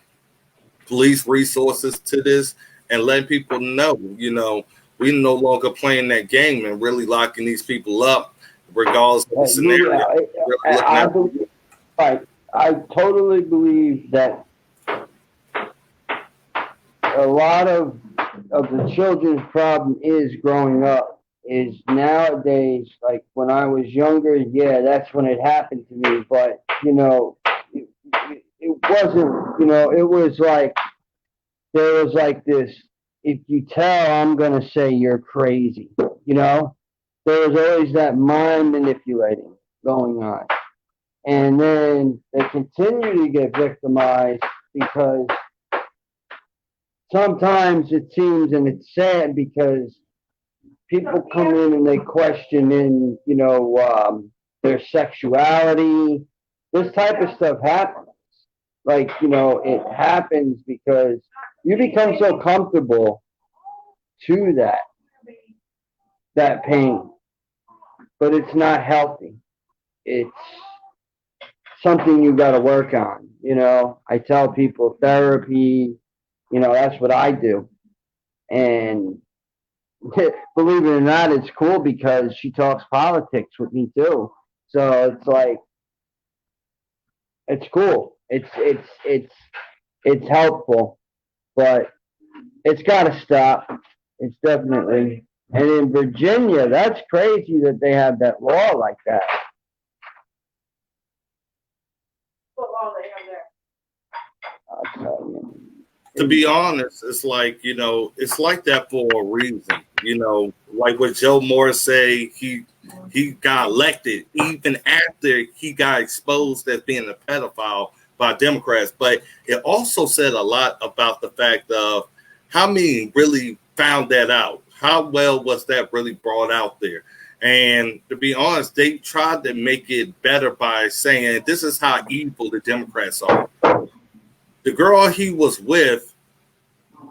police resources to this, and letting people know, you know, we're no longer playing that game and really locking these people up, regardless of the scenario. I totally believe that a lot of the children's problem is growing up. Is nowadays, like when I was younger, yeah, that's when it happened to me. But, you know, it wasn't, you know, it was like, there was like this, if you tell, I'm going to say you're crazy, you know? There was always that mind manipulating going on. And then they continue to get victimized because sometimes it seems, and it's sad because people come in and they question in, you know, their sexuality. This type of stuff happens. Like, you know, it happens because you become so comfortable to that pain. But it's not healthy. It's something you got to work on. You know, I tell people therapy, you know, that's what I do. And believe it or not, it's cool because she talks politics with me too. So it's like, it's cool. It's helpful, but it's got to stop. It's definitely. And in Virginia, that's crazy that they have that law like that. What law they have there? I'll tell you. To be honest, it's like, you know, it's like that for a reason. You know, like what Joe Moore say, he got elected even after he got exposed as being a pedophile by Democrats. But it also said a lot about the fact of how many really found that out. How well was that really brought out there? And to be honest, they tried to make it better by saying this is how evil the Democrats are. The girl he was with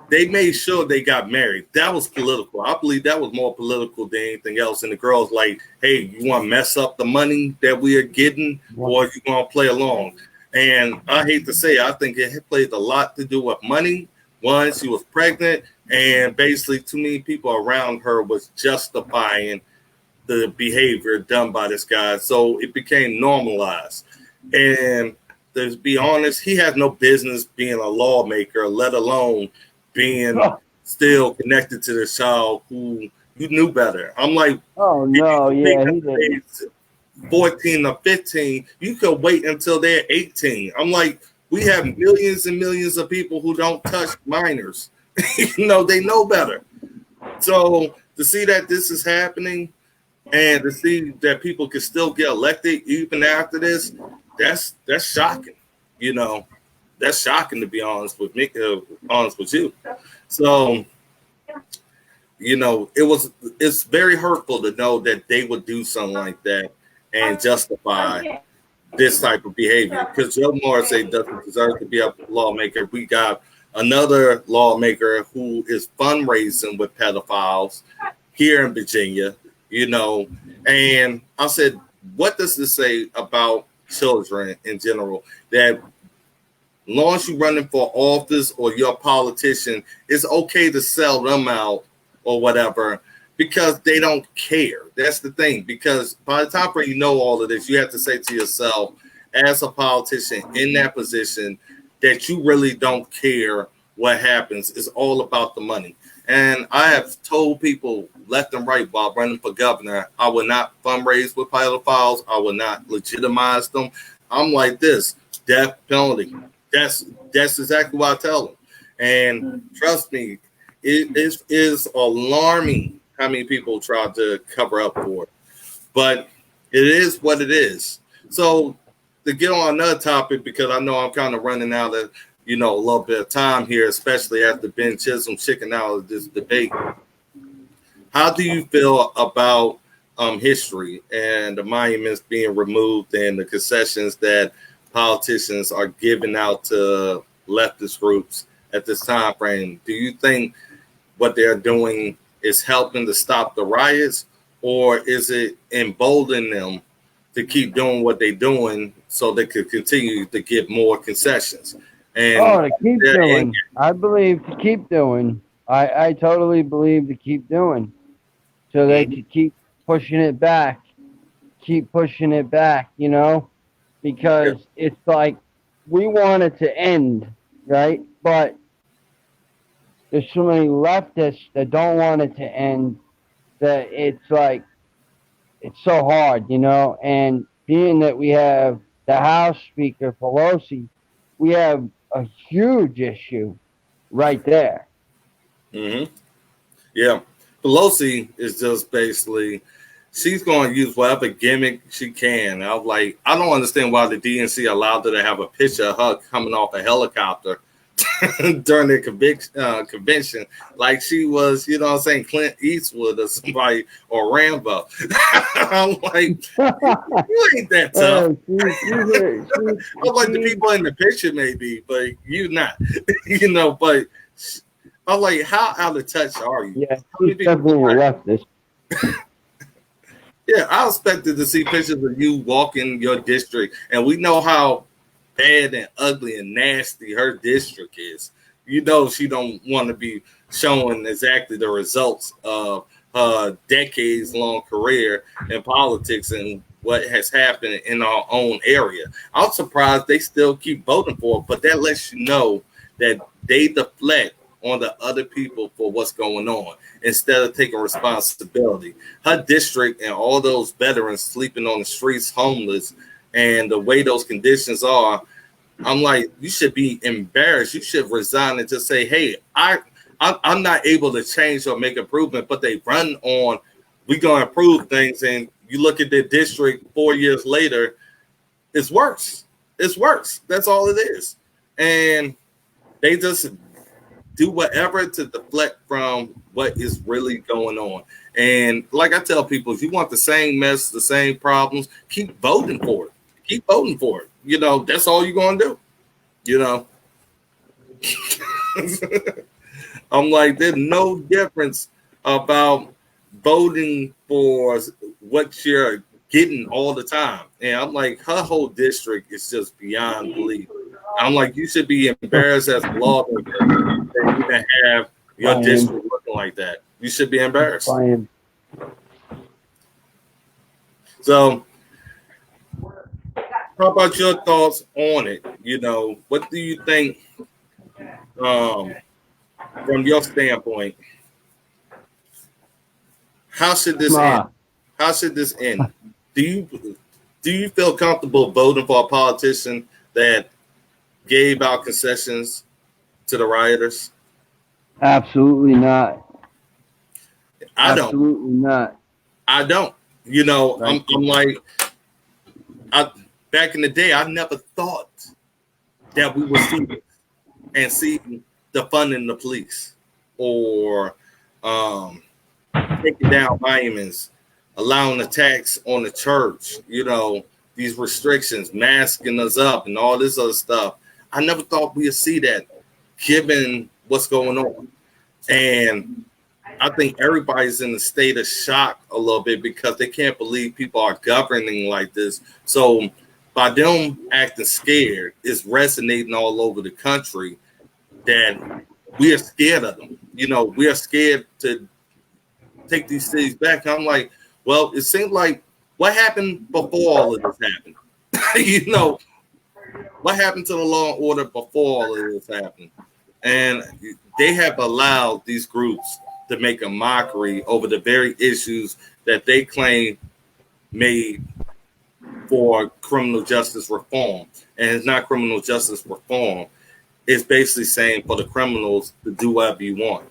they made sure they got married. That was political. I believe that was more political than anything else. And the girl's like, hey, you want to mess up the money that we are getting, or you want to play along? And I hate to say, I think it played a lot to do with money. One, she was pregnant, and basically too many people around her was justifying the behavior done by this guy. So it became normalized. And to be honest, he has no business being a lawmaker, let alone being still connected to the child who you knew better. I'm like, oh no, yeah, he did. 14 or 15, you could wait until they're 18. I'm like, we have millions and millions of people who don't touch minors. They know better. So to see that this is happening and to see that people can still get elected even after this, that's shocking. That's shocking, to be honest with me, honest with you. So, it's very hurtful to know that they would do something like that and justify this type of behavior. Because Joe Morrissey doesn't deserve to be a lawmaker. We got another lawmaker who is fundraising with pedophiles here in Virginia, and I said, what does this say about children in general? That long as you're running for office or you're a politician, it's okay to sell them out or whatever because they don't care. That's the thing. Because by the time you know all of this, you have to say to yourself, as a politician in that position, that you really don't care what happens. It's all about the money. And I have told people left and right while running for governor, I will not fundraise with pedophiles. I will not legitimize them. I'm like this, death penalty. That's exactly what I tell them. And trust me, it is alarming how many people try to cover up for it. But it is what it is. So to get on another topic, because I know I'm kind of running out of, a little bit of time here, especially after Ben Chisholm chicking out of this debate. How do you feel about history and the monuments being removed and the concessions that politicians are giving out to leftist groups at this time frame? Do you think what they're doing is helping to stop the riots, or is it emboldening them to keep doing what they're doing so they could continue to get more concessions? And to keep doing. I believe to keep doing. I totally believe to keep doing. So they could keep pushing it back. Because it's like we want it to end, right? But there's so many leftists that don't want it to end that it's like it's so hard, and being that we have the House Speaker Pelosi, we have a huge issue right there. Mm-hmm. Yeah. Pelosi is just basically, she's going to use whatever gimmick she can. I'm like, I don't understand why the DNC allowed her to have a picture of her coming off a helicopter during their convention, like she was, Clint Eastwood or somebody, or Rambo. I'm like, you ain't that tough. I'm like, the people in the picture maybe, but you not, but I'm like, how out of touch are you? Yeah, she's definitely a leftist. Yeah, I expected to see pictures of you walking your district, and we know how bad and ugly and nasty her district is. She don't want to be showing exactly the results of her decades-long career in politics and what has happened in our own area. I'm surprised they still keep voting for it, but that lets you know that they deflect on the other people for what's going on instead of taking responsibility. Her district and all those veterans sleeping on the streets, homeless, and the way those conditions are, I'm like, you should be embarrassed. You should resign and just say, hey, I'm not able to change or make improvement, but they run on, we're going to improve things. And you look at their district 4 years later, it's worse. It's worse. That's all it is. And they just do whatever to deflect from what is really going on. And like I tell people, if you want the same mess, the same problems, keep voting for it. Keep voting for it. That's all you're going to do. I'm like, there's no difference about voting for what you're getting all the time. And I'm like, her whole district is just beyond belief. I'm like, you should be embarrassed as a lawmaker that you even have your district looking like that. You should be embarrassed. So, how about your thoughts on it? You know, what do you think from your standpoint? How should this end? How should this end? Do you feel comfortable voting for a politician that gave out concessions to the rioters? Absolutely not. Absolutely not. I don't. You know, I'm like, back in the day, I never thought that we would see this and see the funding the police or taking down monuments, allowing attacks on the church, you know, these restrictions, masking us up and all this other stuff. I never thought we'd see that given what's going on. And I think everybody's in a state of shock a little bit because they can't believe people are governing like this. So by them acting scared, it's resonating all over the country that we are scared of them. You know, we are scared to take these cities back. I'm like, well, it seems like what happened before all of this happened? You know, what happened to the law and order before all of this happened? And they have allowed these groups to make a mockery over the very issues that they claim made for criminal justice reform. And it's not criminal justice reform. It's basically saying for the criminals to do whatever you want.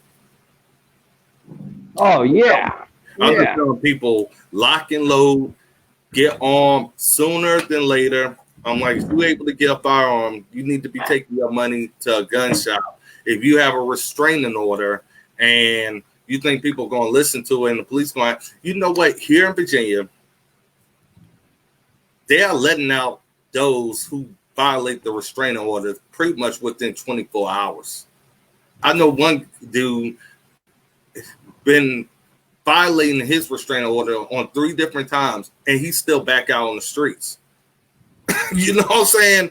Oh, yeah. I'm just telling people, lock and load, get armed sooner than later. I'm like, if you're able to get a firearm, you need to be taking your money to a gun shop. If you have a restraining order and you think people are going to listen to it and the police going, you know what, here in Virginia, they are letting out those who violate the restraining order pretty much within 24 hours. I know one dude been violating his restraining order on 3 different times, and he's still back out on the streets. You know what I'm saying?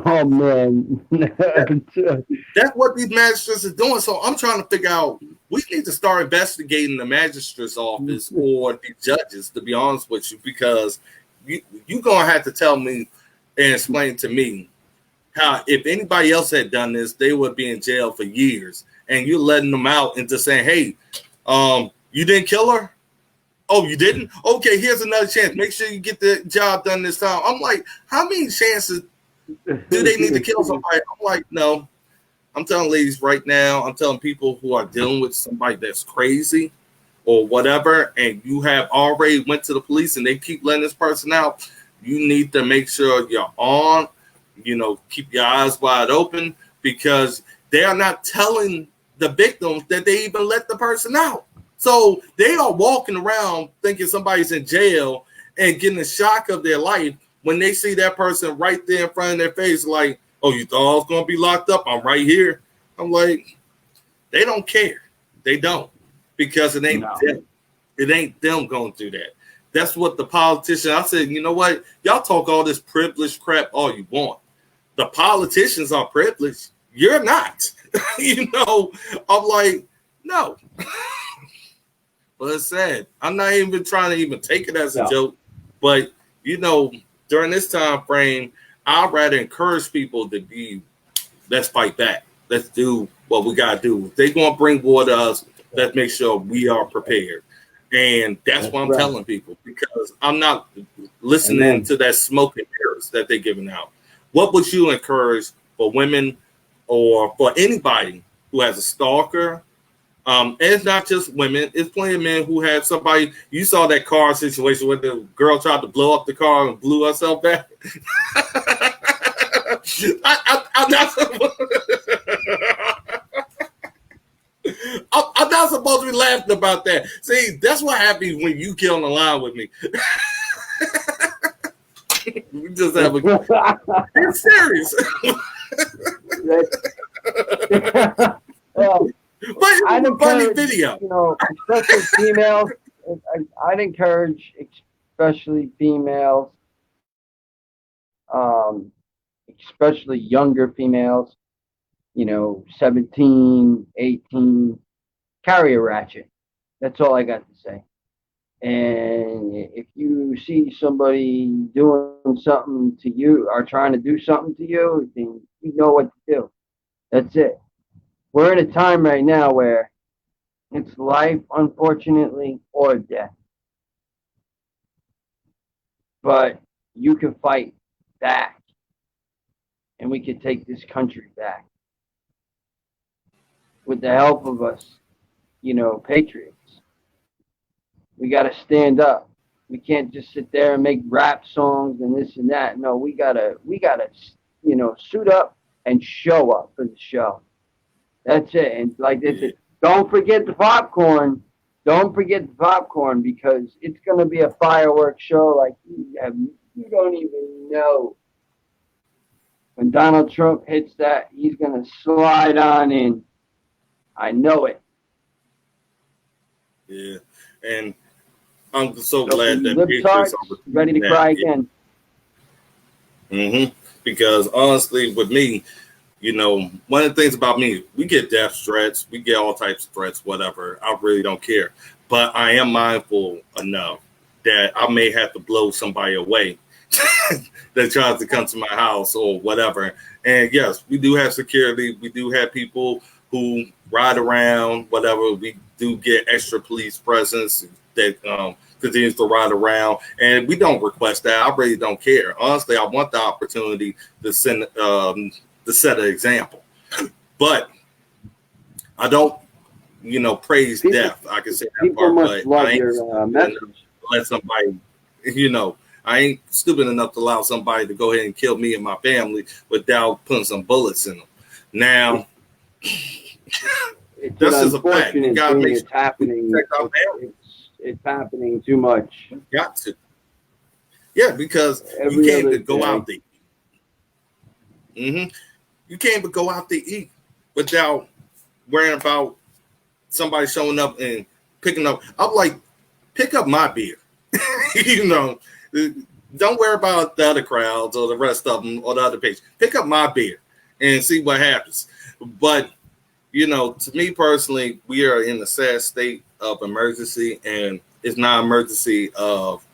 Oh, man. That's what these magistrates are doing. So I'm trying to figure out, we need to start investigating the magistrate's office or the judges, to be honest with you, because you're going to have to tell me and explain to me how if anybody else had done this, they would be in jail for years. And you're letting them out and just saying, hey, you didn't kill her? Oh, you didn't? Okay, here's another chance. Make sure you get the job done this time. I'm like, how many chances do they need to kill somebody? I'm like, no. I'm telling ladies right now, I'm telling people who are dealing with somebody that's crazy or whatever, and you have already went to the police and they keep letting this person out, you need to make sure you're on, you know, keep your eyes wide open, because they are not telling the victims that they even let the person out. So they are walking around thinking somebody's in jail and getting a shock of their life when they see that person right there in front of their face, like, oh, you thought I was going to be locked up? I'm right here. I'm like, they don't care. They don't, because it ain't them. It ain't them going through that. That's what the politician, I said, you know what? Y'all talk all this privileged crap all you want. The politicians are privileged. You're not. You know, I'm like, no. But it's sad. I'm not even trying to even take it as a joke. But, you know, during this time frame, I'd rather encourage people to be, let's fight back. Let's do what we got to do. If they're going to bring war to us, let's make sure we are prepared. And that's what I'm telling people, because I'm not listening to that smoke and mirrors that they're giving out. What would you encourage for women or for anybody who has a stalker? And it's not just women. It's plenty of men who have somebody. You saw that car situation where the girl tried to blow up the car and blew herself back. I'm not supposed to be laughing about that. See, that's what happens when you get on the line with me. We just have a. It's serious. But it was a funny video. You know, especially females. I'd encourage, especially females, especially younger females, you know, 17, 18, carry a ratchet. That's all I got to say. And if you see somebody doing something to you or trying to do something to you, then you know what to do. That's it. We're in a time right now where it's life, unfortunately, or death. But you can fight back, and we can take this country back with the help of us, you know, patriots. We got to stand up. We can't just sit there and make rap songs and this and that. No, we gotta, you know, suit up and show up for the show. That's it. And like this, don't forget the popcorn. Don't forget the popcorn because it's gonna be a fireworks show like you don't even know. When Donald Trump hits that, he's gonna slide on in. I know it. Yeah, and I'm so glad that Patriots are ready to cry again. Because honestly, with me, you know, one of the things about me, we get death threats, we get all types of threats, whatever. I really don't care. But I am mindful enough that I may have to blow somebody away that tries to come to my house or whatever. And yes, we do have security. We do have people who ride around, whatever. We do get extra police presence that continues to ride around, and we don't request that. I really don't care. Honestly, I want the opportunity to send to set an example, but I don't, you know, praise death. I can say that part, but I ain't let somebody, you know, I ain't stupid enough to allow somebody to go ahead and kill me and my family without putting some bullets in them. Now, it's this is a fact. You gotta make it's happening. It's happening too much. Got to. Yeah, because you can't even go out to eat. You can't even go out to eat without worrying about somebody showing up and picking up. I'm like, pick up my beer. You know, don't worry about the other crowds or the rest of them or the other pages. Pick up my beer and see what happens. But, you know, to me personally, we are in a sad state of emergency, and it's not an emergency of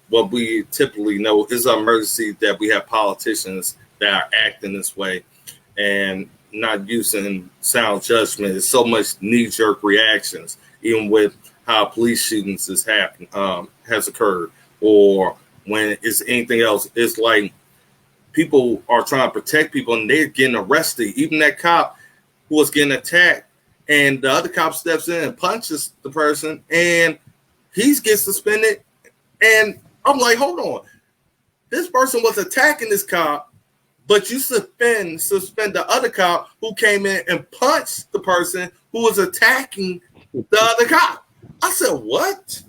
what we typically know. It's an emergency that we have politicians that are acting this way and not using sound judgment. It's so much knee-jerk reactions, even with how police shootings has occurred, or when it's anything else. It's like people are trying to protect people and they're getting arrested. Even that cop who was getting attacked, and the other cop steps in and punches the person, and he gets suspended. And I'm like, hold on. This person was attacking this cop, but you suspend the other cop who came in and punched the person who was attacking the other cop. I said, what?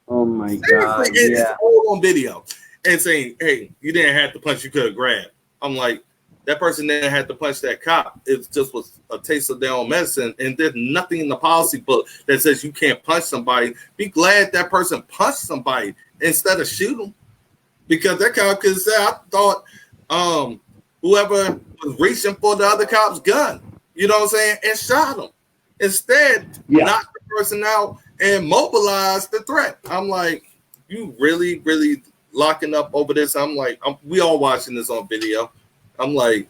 Oh, my God. Yeah. It's all on video. And saying, hey, you didn't have to punch, you could have grabbed. I'm like, that person didn't have to punch that cop. It just was a taste of their own medicine. And there's nothing in the policy book that says you can't punch somebody. Be glad that person punched somebody instead of shoot them. Because that cop could say, I thought whoever was reaching for the other cop's gun, you know what I'm saying, and shot him. Instead, knocked the person out and mobilized the threat. I'm like, you really, really locking up over this? I'm like, we all watching this on video. I'm like,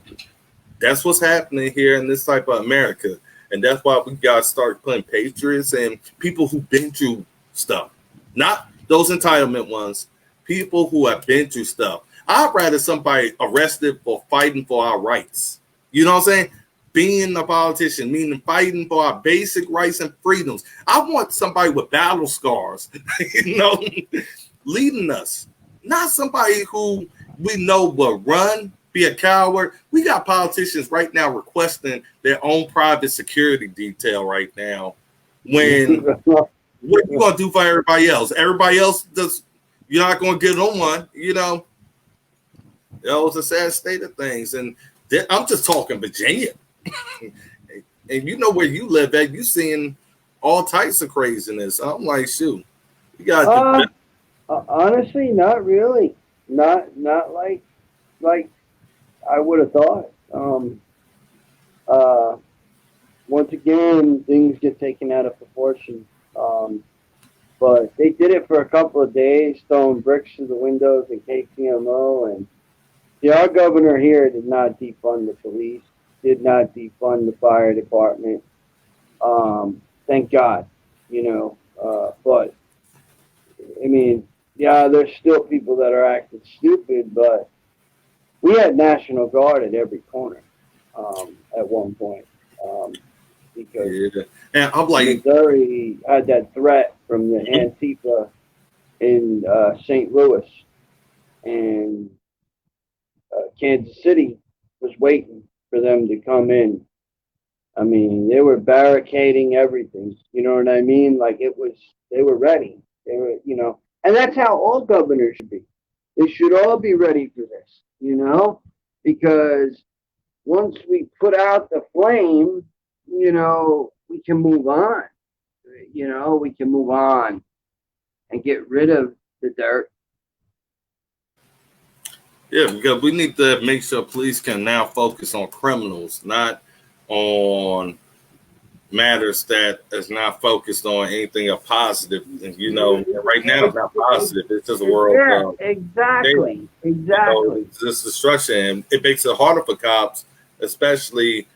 that's what's happening here in this type of America. And that's why we got to start putting patriots and people who've been through stuff. Not those entitlement ones. People who have been through stuff. I'd rather somebody arrested for fighting for our rights. You know what I'm saying? Being a politician, meaning fighting for our basic rights and freedoms. I want somebody with battle scars, you know, leading us. Not somebody who we know will run, be a coward. We got politicians right now requesting their own private security detail right now. When what you gonna do for everybody else? Everybody else does. You're not gonna get on one. You know, that was a sad state of things. And I'm just talking Virginia. and you know where you live at, you seeing all types of craziness. I'm like, shoot, you got Honestly, not really. Not like I would have thought. Uh, Once again, things get taken out of proportion. But they did it for a couple of days, throwing bricks through the windows in KCMO. And our governor here did not defund the police, did not defund the fire department. Thank God, but I mean, yeah, there's still people that are acting stupid, but we had National Guard at every corner at one point because yeah. And I'm like, Missouri had that threat from the Antifa in St. Louis, and Kansas City was waiting for them to come in. I mean, they were barricading everything. You know what I mean? Like they were ready. They were, and that's how all governors should be. They should all be ready for this, because once we put out the flame, we can move on. We can move on and get rid of the dirt. yeah, because we need to make sure police can now focus on criminals, not on matters that is not focused on anything of positive. And right now it's not positive. It's just a world of Exactly. it's just destruction. And it makes it harder for cops, especially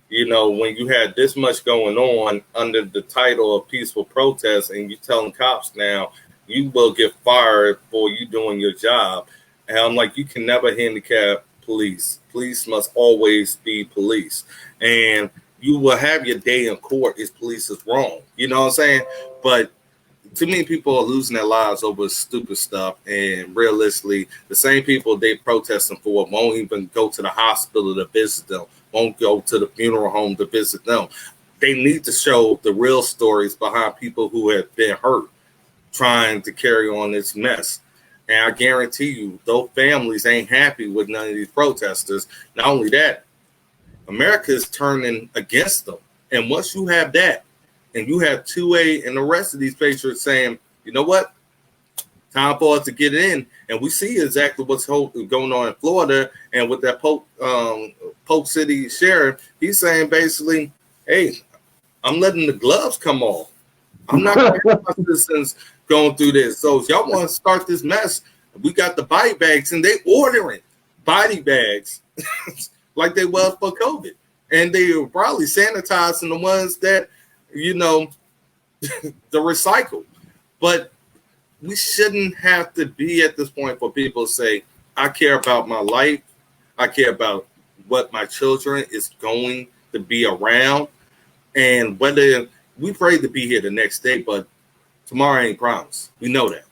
when you had this much going on under the title of peaceful protest, and you telling cops now you will get fired for you doing your job. And I'm like, you can never handicap police. Police must always be police. And you will have your day in court if police is wrong. You know what I'm saying? But too many people are losing their lives over stupid stuff. And realistically, the same people they protesting for won't even go to the hospital to visit them, won't go to the funeral home to visit them. They need to show the real stories behind people who have been hurt trying to carry on this mess. And I guarantee you, those families ain't happy with none of these protesters. Not only that, America is turning against them. And once you have that, and you have 2A and the rest of these patriots saying, you know what, time for us to get in. And we see exactly what's going on in Florida. And with that Polk City sheriff, he's saying basically, hey, I'm letting the gloves come off. I'm not going to have my citizens going through this. So if y'all want to start this mess, we got the body bags, and they ordering body bags like they was for COVID. And they were probably sanitizing the ones that, the recycle. But we shouldn't have to be at this point for people to say, I care about my life. I care about what my children is going to be around. And whether we pray to be here the next day, but tomorrow ain't promised. We know that.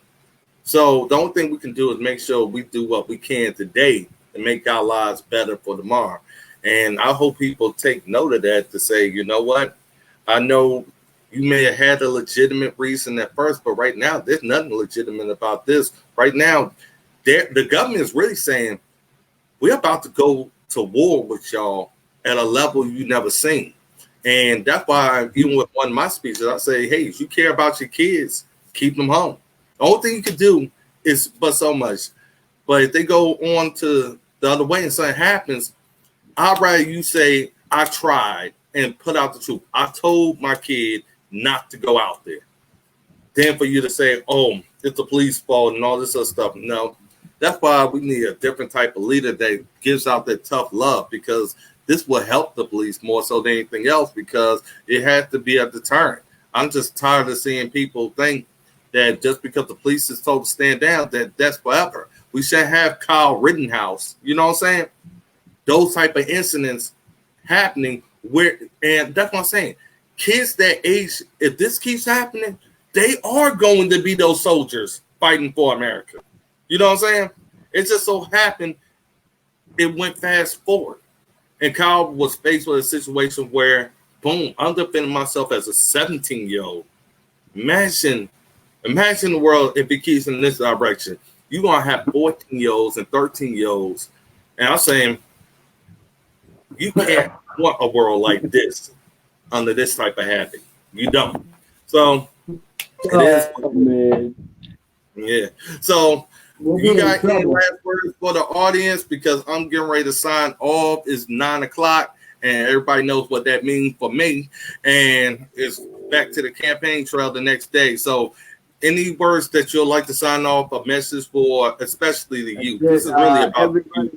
So the only thing we can do is make sure we do what we can today and make our lives better for tomorrow. And I hope people take note of that to say, you know what? I know you may have had a legitimate reason at first, but right now there's nothing legitimate about this. Right now, the government is really saying, we're about to go to war with y'all at a level you never seen. And that's why, even with one of my speeches, I say, hey, if you care about your kids, keep them home. The only thing you can do is but so much. But if they go on to the other way and something happens, I'd rather you say, I tried and put out the truth. I told my kid not to go out there. Then for you to say, oh, it's the police fault and all this other stuff. No, that's why we need a different type of leader that gives out that tough love, because this will help the police more so than anything else, because it has to be a deterrent. I'm just tired of seeing people think that just because the police is told to stand down, that's forever. We should have Kyle Rittenhouse, you know what I'm saying? Those type of incidents happening and that's what I'm saying. Kids that age, if this keeps happening, they are going to be those soldiers fighting for America. You know what I'm saying? It just so happened it went fast forward. And Kyle was faced with a situation where, boom, I'm defending myself as a 17-year-old. Imagine the world if it keeps in this direction. You're going to have 14-year-olds and 13-year-olds. And I'm saying, you can't want a world like this. under this type of habit. You don't. So it is. Oh, man. Yeah. So We'll you be in got any trouble. last words for the audience? Because I'm getting ready to sign off. It's 9 o'clock, and everybody knows what that means for me. And it's back to the campaign trail the next day. So any words that you'd like to sign off, a message for especially the youth? This is really about everybody,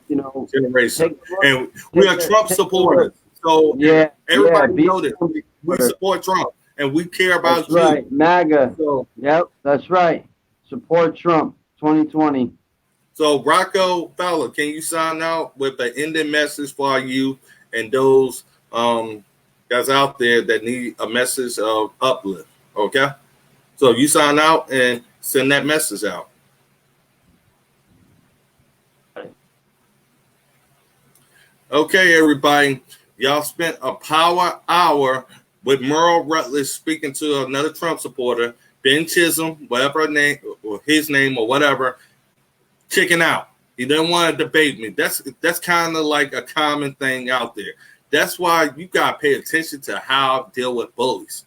you know, generation. take a look- And we are take a- Trump take a supporters. So Yeah, everybody be know this. Trump We supporter. support Trump, and we care about That's right, you. MAGA. So, Yep, that's right. Support Trump 2020. so Rocko Fowler, can you sign out with an ending message for our youth and those guys out there that need a message of uplift? Okay, so you sign out and send that message out. Okay, everybody, y'all spent a power hour with Merle Rutledge speaking to another Trump supporter, Ben Chisholm, whatever her name or his name or whatever, checking out. He didn't want to debate me. That's kind of like a common thing out there. That's why you gotta pay attention to how I deal with bullies.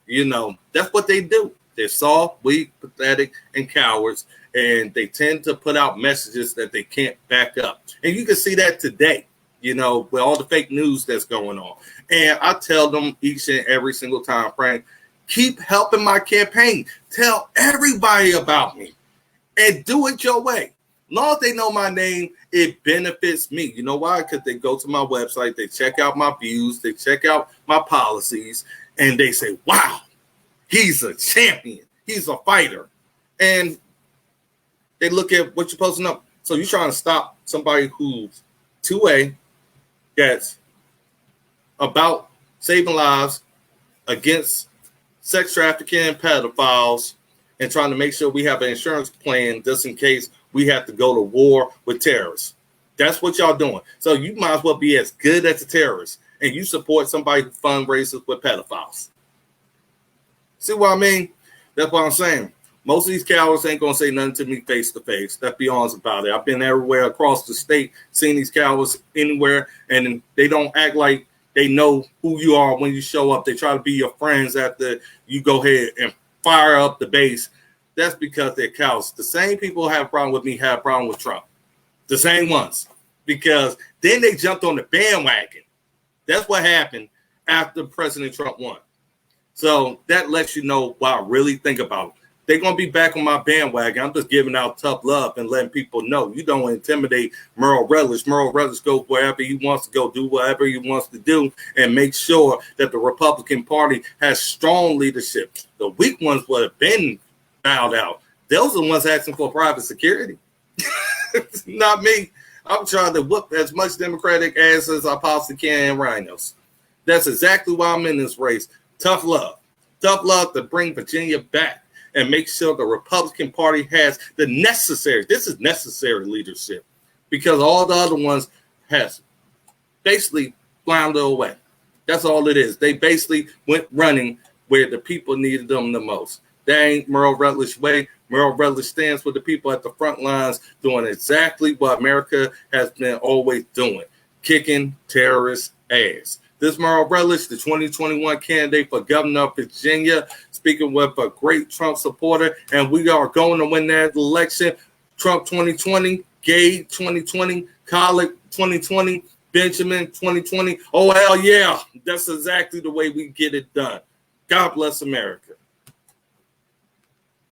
You know, that's what they do. They're soft, weak, pathetic, and cowards, and they tend to put out messages that they can't back up. And you can see that today, you know, with all the fake news that's going on. And I tell them each and every single time, Frank, keep helping my campaign. Tell everybody about me and do it your way. As long as they know my name, it benefits me. You know why? Because they go to my website, they check out my views, they check out my policies, and they say, wow, he's a champion. He's a fighter. And they look at what you're posting up. So you're trying to stop somebody who's 2A, that's about saving lives, against sex trafficking and pedophiles, and trying to make sure we have an insurance plan just in case we have to go to war with terrorists. That's what y'all doing. So you might as well be as good as a terrorist, and you support somebody who fundraises with pedophiles. See what I mean? That's what I'm saying. Most of these cowards ain't going to say nothing to me face to face. Let's be honest about it. I've been everywhere across the state, seen these cowards anywhere, and they don't act like they know who you are when you show up. They try to be your friends after you go ahead and fire up the base. That's because they're cowards. The same people who have a problem with me have a problem with Trump. The same ones. Because then they jumped on the bandwagon. That's what happened after President Trump won. So that lets you know what I really think about it. They're going to be back on my bandwagon. I'm just giving out tough love and letting people know you don't intimidate Merle Rutledge. Merle Rutledge goes wherever he wants to go, do whatever he wants to do, and make sure that the Republican Party has strong leadership. The weak ones would have been bowed out. Those are the ones asking for private security. Not me. I'm trying to whoop as much Democratic ass as I possibly can in rhinos. That's exactly why I'm in this race. Tough love. Tough love to bring Virginia back and make sure the Republican Party has the necessary, this is necessary leadership, because all the other ones has basically floundered away. That's all it is. They basically went running where the people needed them the most. That ain't Merle Rutledge's way. Merle Rutledge stands with the people at the front lines doing exactly what America has been always doing, kicking terrorists' ass. This Merle Rutledge, the 2021 candidate for governor of Virginia, speaking with a great Trump supporter, and we are going to win that election. Trump 2020, Gay 2020, Collick 2020, Benjamin 2020. Oh, hell yeah. That's exactly the way we get it done. God bless America.